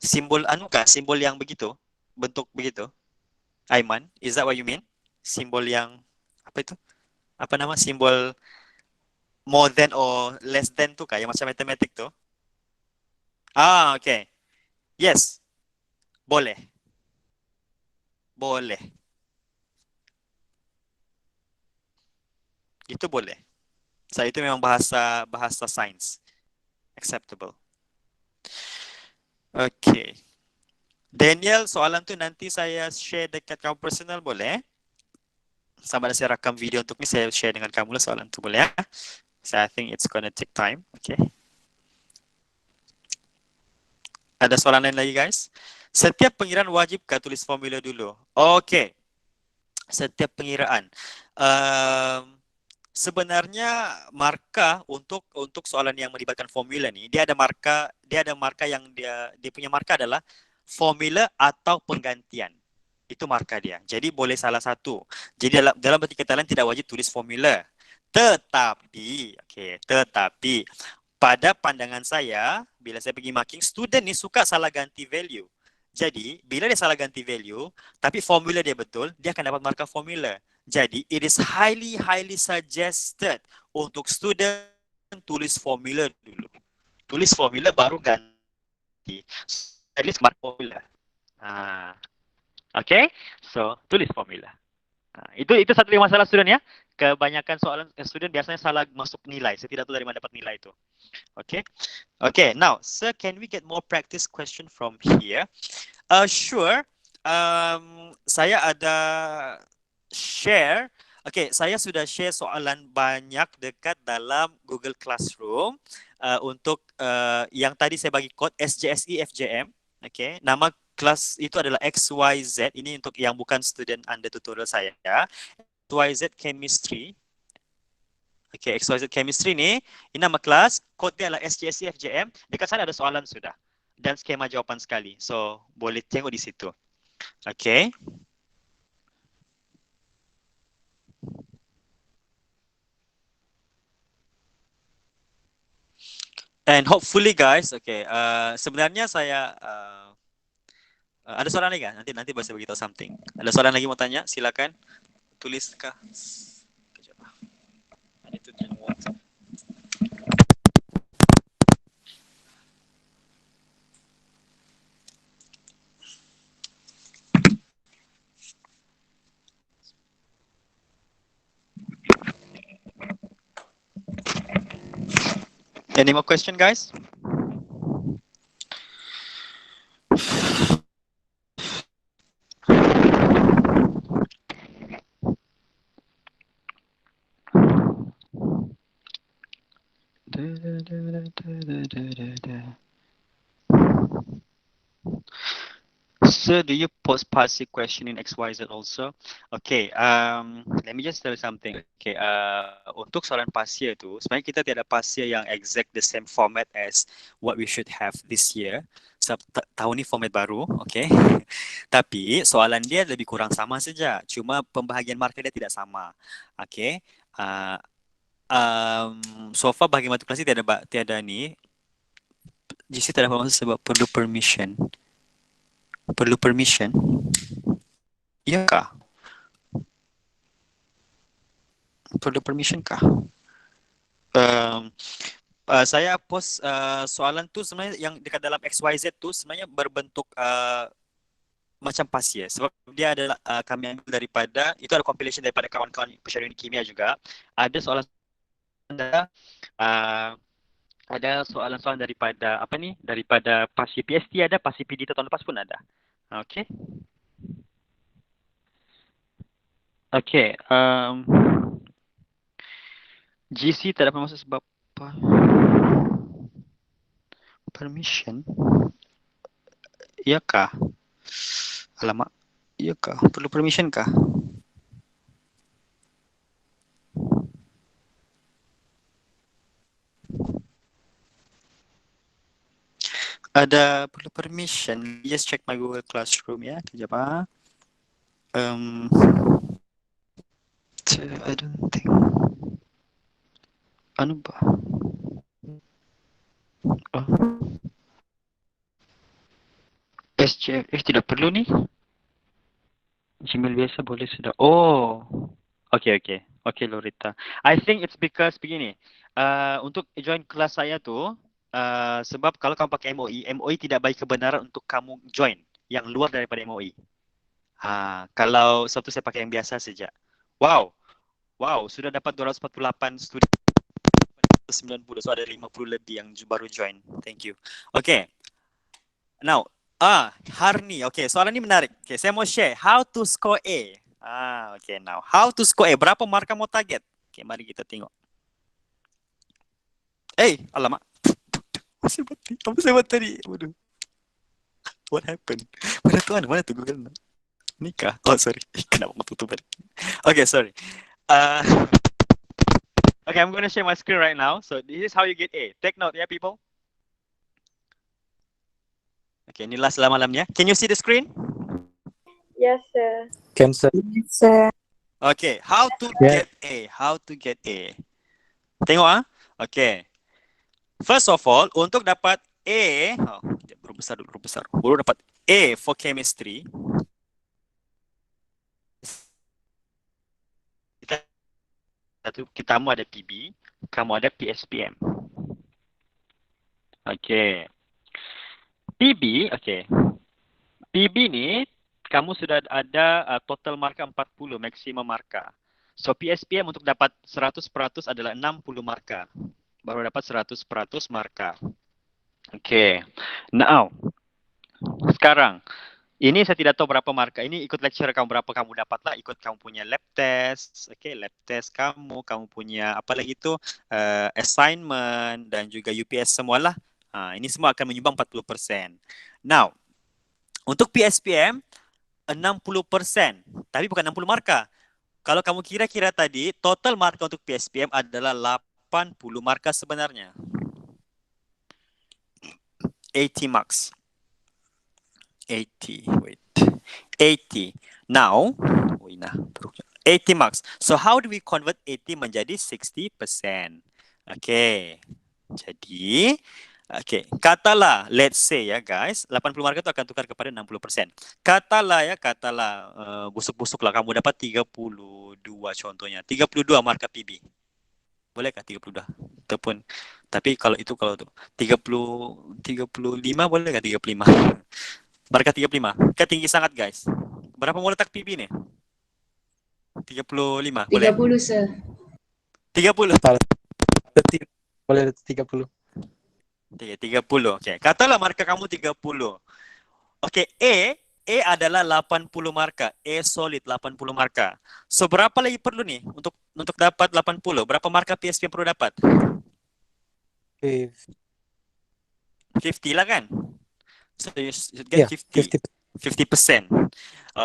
Simbol simbol yang begitu, bentuk begitu. Aiman, is that what you mean? Simbol yang apa itu? Apa nama simbol more than or less than tu kah? Yang macam matematik tu? Okay. Yes. Boleh. Boleh. Itu boleh. So itu memang bahasa sains. Acceptable. Okay. Daniel, soalan tu nanti saya share dekat kamu personal boleh? Sama ada saya rakam video untuk ni, saya share dengan kamu lah soalan tu boleh ya? So I think it's gonna take time. Okay. Ada soalan lain lagi guys? Setiap pengiraan wajibkah tulis formula dulu? Okay. Setiap pengiraan. Sebenarnya markah untuk soalan yang melibatkan formula ni, dia ada markah yang dia punya markah adalah formula atau penggantian. Itu markah dia. Jadi boleh salah satu. Jadi dalam berarti kata lain tidak wajib tulis formula. Tetapi pada pandangan saya, bila saya pergi marking, student ni suka salah ganti value. Jadi, bila dia salah ganti value, tapi formula dia betul, dia akan dapat markah formula. Jadi, it is highly suggested untuk student tulis formula dulu. Tulis formula baru ganti. At least mark formula. Okay, so tulis formula. Itu satu yang masalah student ya. Kebanyakan soalan student biasanya salah masuk nilai. Saya tidak tahu dari mana dapat nilai itu. Okay. Now, sir, can we get more practice question from here? Sure. Saya ada share. Okay, saya sudah share soalan banyak dekat dalam Google Classroom untuk yang tadi saya bagi kod SJSE FJM. Okay, nama kelas itu adalah XYZ. Ini untuk yang bukan student under tutorial saya ya. XYZ Chemistry. Okay, XYZ Chemistry ni, ini nama kelas, kodnya adalah SJSE FJM. Dekat sana ada soalan sudah. Dan skema jawapan sekali. So, boleh tengok di situ. Okay. And hopefully guys, okay, sebenarnya saya ada soalan lagi kan? Nanti saya beritahu something. Ada soalan lagi mau tanya? Silakan. Tuliskah? Kejap. I need to drink water. Any more question, guys? So, do you post passive question in XYZ also? Okay, let me just tell you something. Okay, untuk soalan pasir tu, sebenarnya kita tiada pasir yang exact the same format as what we should have this year. Sebab tahun ni format baru, okay. Tapi soalan dia lebih kurang sama saja. Cuma pembahagian markah dia tidak sama, okay. So far bagi matrikulasi tiada ni. GC tidak masuk sebab perlu permission. Perlu permission? Ya kah? Perlu permission kah? Saya post soalan tu sebenarnya yang dekat dalam XYZ tu sebenarnya berbentuk macam pasir sebab dia adalah kami ambil daripada itu ada compilation daripada kawan-kawan pesarian kimia juga. Ada soalan ada soalan-soalan daripada apa ni, daripada pasir PST ada, pasir PD tahun lepas pun ada. Okey. Okey, GC tak dapat masuk sebab apa? Permission? Iyakah? Alamak, iyakah? Perlu permission kah? Ada perlu permission. Just check my Google Classroom ya. Kejap ah. I don't think. Anu ba? Oh. SJF tidak perlu ni. Gmail biasa boleh sudah. Oh. Okay. Okay Lorita. I think it's because begini. Untuk join kelas saya tu, sebab kalau kamu pakai MOE tidak bagi kebenaran untuk kamu join yang luar daripada MOE. Kalau satu saya pakai yang biasa saja. Wow, sudah dapat 248 student 90, so ada 50 lebih yang baru join. Thank you. Okay. Now, Harni. Okay, soalan ini menarik. Okay, saya mau share how to score A. Okay, now how to score A. Berapa markah mau target? Okay, mari kita tengok. Alamak. Apa saya buat tadi? Waduh. What happened? Mana tu Google? Nikah? Oh, sorry. Kenapa mau tutup balik? Okay, sorry. Okay, I'm going to share my screen right now. So, this is how you get A. Take note, yeah, people? Okay, inilah selama-lamanya. Can you see the screen? Yes, sir. Cancel. Yes, sir. Okay, how to get A? How to get A? Tengok Okay. First of all, untuk dapat A, berbesar. Baru dapat A for chemistry. Kamu ada PB, kamu ada PSPM. Okay. PB, okay. PB ni, kamu sudah ada total markah 40, maksimum markah. So, PSPM untuk dapat 100% adalah 60 markah. Baru dapat 100% markah. Okay. Now, sekarang, ini saya tidak tahu berapa markah. Ini ikut lecturer kamu berapa kamu dapat lah. Ikut kamu punya lab test. Okay, lab test kamu punya apa lagi tu, assignment dan juga UPS semualah. Ini semua akan menyumbang 40%. Now, untuk PSPM 60%, tapi bukan 60 markah. Kalau kamu kira-kira tadi, total markah untuk PSPM adalah 80 markah sebenarnya. 80 marks. 80. Now, 80 marks. So how do we convert 80 menjadi 60%? Okay. Jadi, katalah, let's say ya guys, 80 markah itu akan tukar kepada 60%. Katalah, busuk-busuk lah kamu dapat 32 contohnya. 32 markah PB. Bolehkah 32? Ataupun, tapi kalau 35 bolehkah 35? Markah 35. Kan tinggi sangat guys. Berapa mau letak PB ni? 35 boleh? 30, sir. 30. Boleh 30. 30. Okay. Katalah markah kamu 30. Okay, A adalah 80 markah. A solid 80 markah. So berapa lagi perlu nih untuk dapat 80? Berapa markah PSP yang perlu dapat? 50 lah kan? So you should get 50%.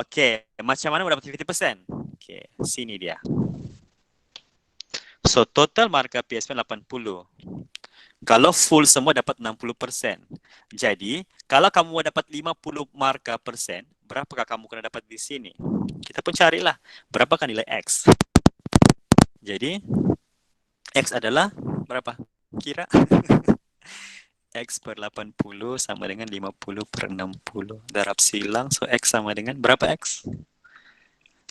Okay, macam mana dapat 50%? Okay, sini dia. So total markah PSP 80. Kalau full semua dapat 60%. Jadi, kalau kamu mau dapat 50 markah persen, berapakah kamu kena dapat di sini? Kita pun carilah berapakah nilai X. Jadi, X adalah berapa? Kira? X per 80 sama dengan 50 per 60. Darab silang, so X sama dengan berapa X?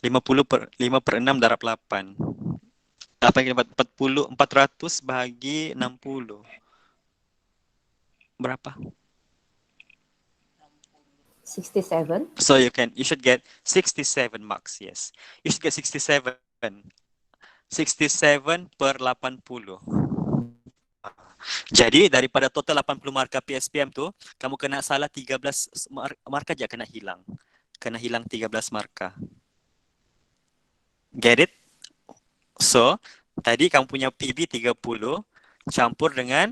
5 per 6 darab 8. Apa yang dapat 400 bahagi 60. Berapa? 67. So you should get 67 marks. Yes. You should get 67. 67 per 80. Jadi daripada total 80 markah PSPM tu, kamu kena salah 13 markah aja kena hilang. Kena hilang 13 markah. Get it? So, tadi kamu punya PB 30 campur dengan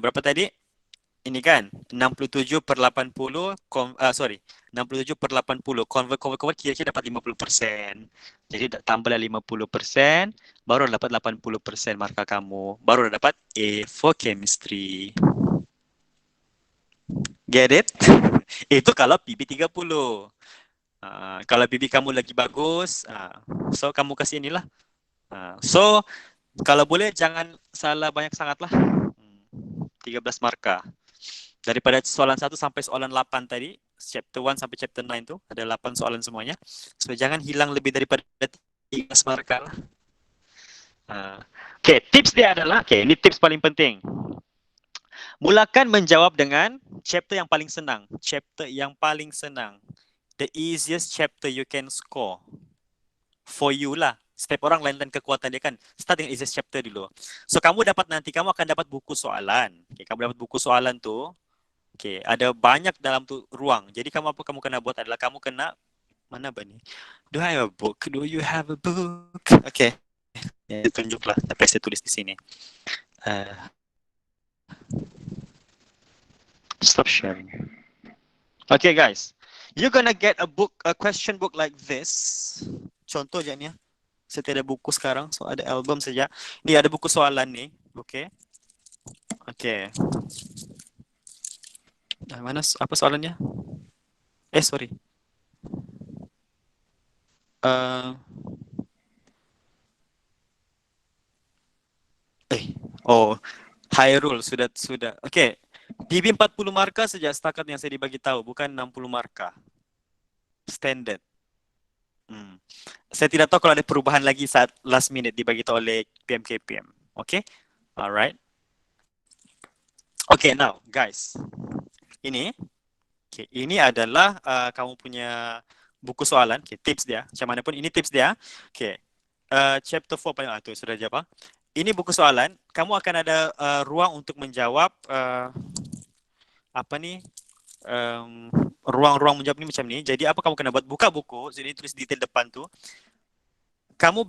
berapa tadi? Ini kan 67 per 80 67 per 80 convert kira-kira dapat 50%. Jadi tambahlah 50%, baru dapat 80% markah kamu. Baru dapat A for chemistry. Get it? Itu kalau PB 30. Kalau PB kamu lagi bagus, so kamu kasih inilah. So kalau boleh jangan salah banyak sangat lah. 13 markah. Daripada soalan 1 sampai soalan 8 tadi, chapter 1 sampai chapter 9 tu, ada 8 soalan semuanya. So, jangan hilang lebih daripada 13 markah lah. Okay, tips dia adalah, ini tips paling penting. Mulakan menjawab dengan chapter yang paling senang. Chapter yang paling senang. The easiest chapter you can score. For you lah. Setiap orang lain dan kekuatan dia kan. Start dengan easiest chapter dulu. So, kamu akan dapat buku soalan. Okay, kamu dapat buku soalan tu. Okay, ada banyak dalam tu ruang. Jadi kamu kena buat adalah kamu kena mana ni? Do I have a book? Do you have a book? Okay. Ya, tunjuklah. Tapi saya tulis di sini. Stop sharing. Okay guys, you're gonna get a question book like this. Contoh je ni. Saya tiada buku sekarang, so ada album saja. Ni ada buku soalan ni. Okay. Okay. Mana apa soalannya? Sorry. Hairul sudah. Okay. PB 40 markah saja setakat yang saya dibagi tahu, bukan 60 markah. Standard. Saya tidak tahu kalau ada perubahan lagi saat last minute dibagi tahu oleh PMKPM. Okay? Alright. Okay, now guys. Ini adalah kamu punya buku soalan. Okay, tips dia. Macam mana pun ini tips dia. Okay. Chapter 4 paling tu sudah jawab. Ini buku soalan. Kamu akan ada ruang untuk menjawab ruang-ruang menjawab ni macam ni. Jadi apa kamu kena buat? Buka buku. Jadi tulis detail depan tu. Kamu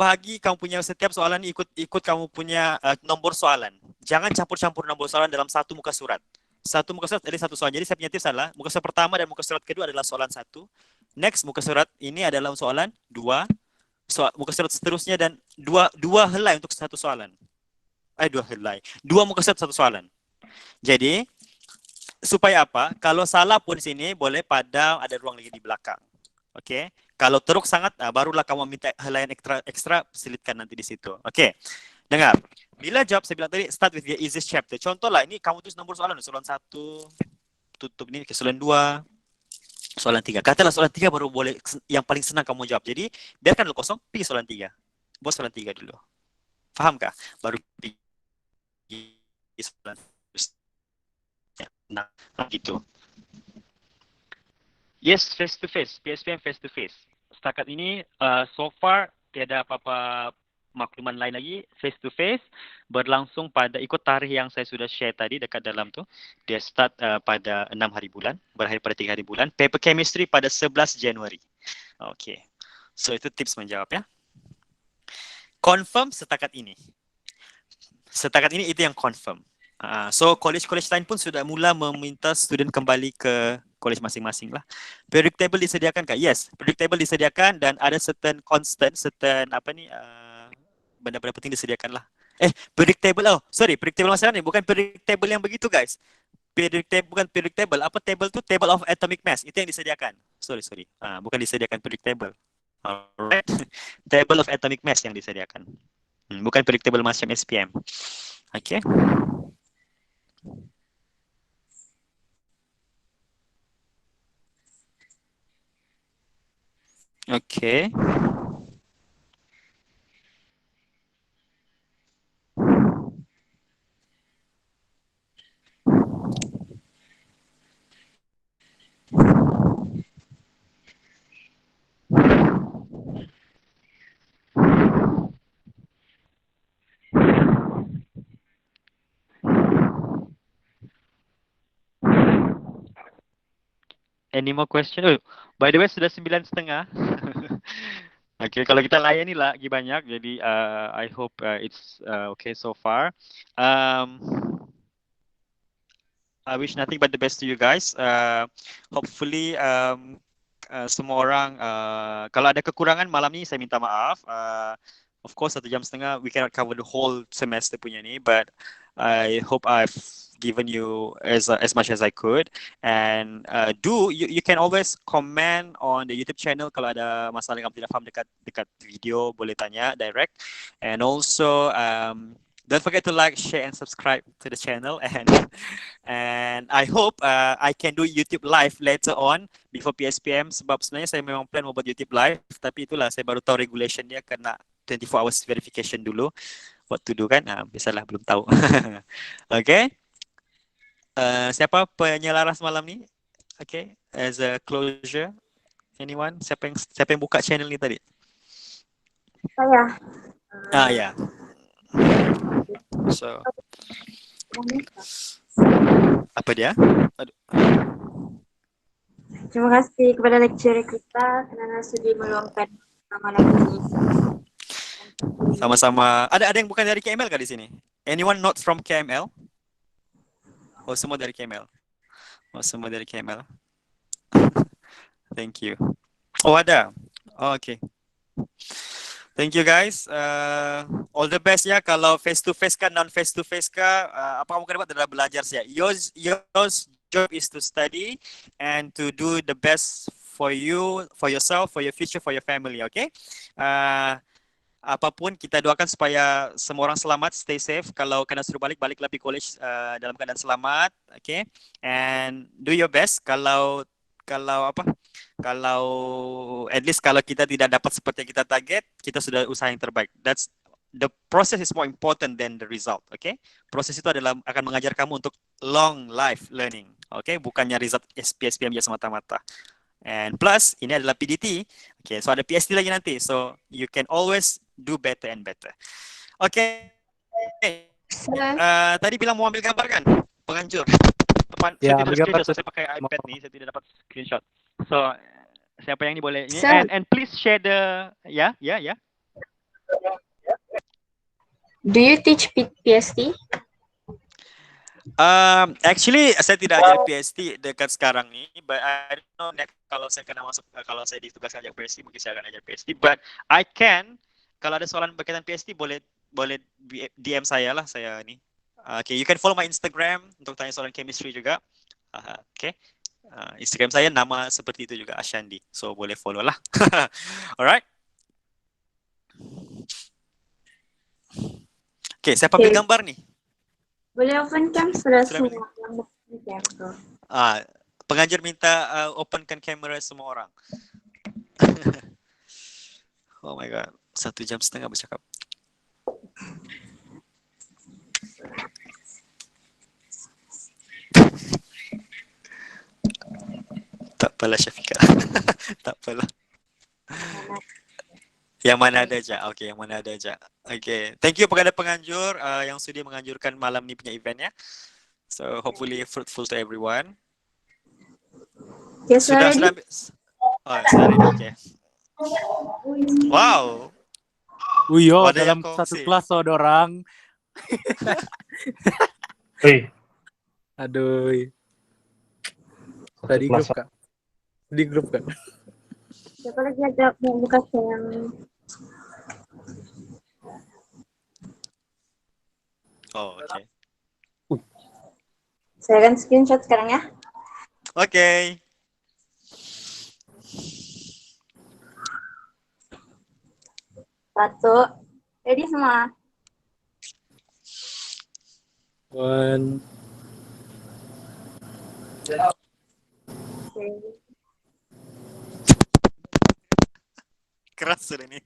punya setiap soalan ni ikut kamu punya nombor soalan. Jangan campur-campur nombor soalan dalam satu muka surat. Satu muka surat ada satu soalan. Jadi saya punya tips adalah muka surat pertama dan muka surat kedua adalah soalan 1. Next muka surat ini adalah soalan 2. Muka surat seterusnya dan dua helai untuk satu soalan. Dua muka surat satu soalan. Jadi supaya apa? Kalau salah pun sini boleh padam, ada ruang lagi di belakang. Okey. Kalau teruk sangat barulah kamu minta helaian ekstra selitkan nanti di situ. Okey. Dengar. Bila jawab saya bilang tadi start with the easiest chapter. Contohlah ini kamu tulis nombor soalan 1 tutup ni ke soalan 2, soalan 3. Katalah soalan 3 baru boleh yang paling senang kamu jawab. Jadi biarkan dulu kosong, pergi soalan 3. Buat soalan 3 dulu. Fahamkah? Baru pergi soalan gitu. Yes, face to face. PSPM face to face. Setakat ini so far tiada apa-apa makluman lain lagi. Face to face berlangsung pada ikut tarikh yang saya sudah share tadi dekat dalam tu. Dia start pada 6 hari bulan, berakhir pada 3 hari bulan. Paper chemistry pada 11 Januari. Okay. So itu tips menjawab ya. Confirm setakat ini. Setakat ini itu yang confirm. So college-college lain pun sudah mula meminta student kembali ke college masing-masing lah. Periodic table disediakan kah? Yes, periodic table disediakan dan ada certain constant, benda-benda penting disediakan lah. Periodic table, periodic table masalah ni bukan periodic table yang begitu guys. Periodic table bukan periodic table. Apa table tu? Table of atomic mass. Itu yang disediakan. Sorry. Bukan disediakan periodic table. Alright. Table of atomic mass yang disediakan. Bukan periodic table macam SPM. Okay. Okay. Any more question? Oh, by the way sudah 9:30. Okay, kalau kita layan ni lagi banyak, jadi I hope it's okay so far. I wish nothing but the best to you guys. Hopefully semua orang kalau ada kekurangan malam ni saya minta maaf. Of course 1.5 jam we cannot cover the whole semester punya ni, but I hope I've given you as much as I could. And you can always comment on the YouTube channel kalau ada masalah yang kamu tidak faham dekat video, boleh tanya direct. And also don't forget to like, share, and subscribe to the channel. And I hope I can do YouTube live later on before PSPM. Sebab sebenarnya saya memang plan mau buat YouTube live, tapi itulah saya baru tahu regulation dia kena 24 hours verification dulu. What to do kan? Biasalah belum tahu. Okay. Siapa penyelaras malam ni? Okay. As a closure, anyone? Siapa yang buka channel ni tadi? Saya. Ya. So, apa dia? Aduh. Terima kasih kepada lecturer kita kerana sudi meluangkan malam ini. Sama-sama. Ada yang bukan dari KML kah di sini? Anyone not from KML? Oh, semua dari KML. Oh, semua dari KML. Thank you. Oh, ada. Oh, okay. Thank you guys. All the best ya. Kalau face to face kah, non face to face kah, apa kamu akan dapat adalah belajar saja. Yours job is to study and to do the best for you, for yourself, for your future, for your family. Okay? Apapun kita doakan supaya semua orang selamat, stay safe. Kalau kena suruh baliklah pergi college dalam keadaan selamat. Okay? And do your best. Kalau at least kalau kita tidak dapat seperti yang kita target, kita sudah usaha yang terbaik. That's the process is more important than the result. Okay? Proses itu akan mengajar kamu untuk long life learning. Okay? Bukannya result SPM je semata-mata. And plus ini adalah PDT. Okay, so ada PST lagi nanti. So you can always do better and better. Okay. Tadi bilang mau ambil gambar kan? Penganjur. Saya tidak screenshot, saya pakai iPad ni, saya tidak dapat screenshot. So siapa yang ni boleh ini? And please share the ya. Do you teach PST? Actually saya tidak ajar PST dekat sekarang ni, but I don't know next kalau saya kena masuk, kalau saya ditugaskan ajar PST mungkin saya akan ajar PST, but I can, kalau ada soalan berkaitan PST boleh DM saya lah, saya ni. Okay, you can follow my Instagram untuk tanya soalan chemistry juga. Okay. Instagram saya nama seperti itu juga, Ashandi. So boleh follow lah. Alright. Okay, saya ambil gambar ni. Boleh open cam sudah semua yang open cam tu. Pengajar minta openkan kamera semua orang. Oh my god, 1.5 jam bercakap. Tak apalah Syafiqah. Tak apalah. Yang mana ada aja. Okay, yang mana ada aja. Okay, thank you kepada penganjur yang sudi menganjurkan malam ni punya event ya. So hopefully fruitful to everyone. Yes, sudah ready? Okay. Wow. Uyo, dalam satu kelas ada orang. Hei. Aduh. Tadi grup kan? Di grup kan? Siapa lagi ada mau buka yang? Oh, okay. Saya akan screenshot sekarang ya. Okay. Satu. Ready semua? 1. Okay. Keras sudah ni.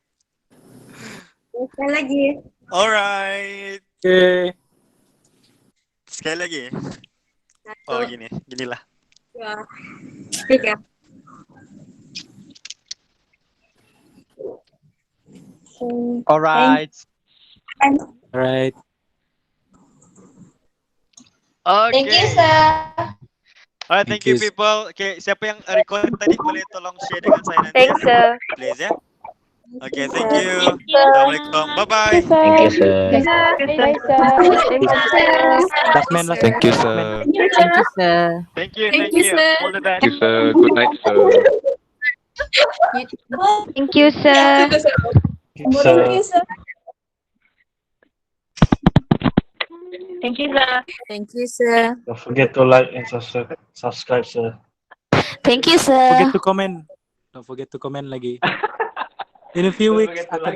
Sekali lagi. Alright. Okay. Sekali lagi. Oh ginilah. Ya. Speak ya. Alright. Okay. Okay. Thank you, sir. Alright, thank you people. Okay, siapa yang record tadi boleh tolong share dengan saya nanti. Thanks, sir. Please ya. Okay, thank you. Assalamualaikum. Bye bye. Thank you, sir. Bye, sir. Classman lah. Thank you, sir. Thank you, sir. Thank you. Thank you, sir. All the best. Thank you, sir. Good night, sir. Thank you, sir. Thank you, sir. Thank you, sir. Thank you, sir. Don't forget to like and subscribe, sir. Thank you, Don't forget sir. to comment. Don't forget to comment lagi. In a few weeks akan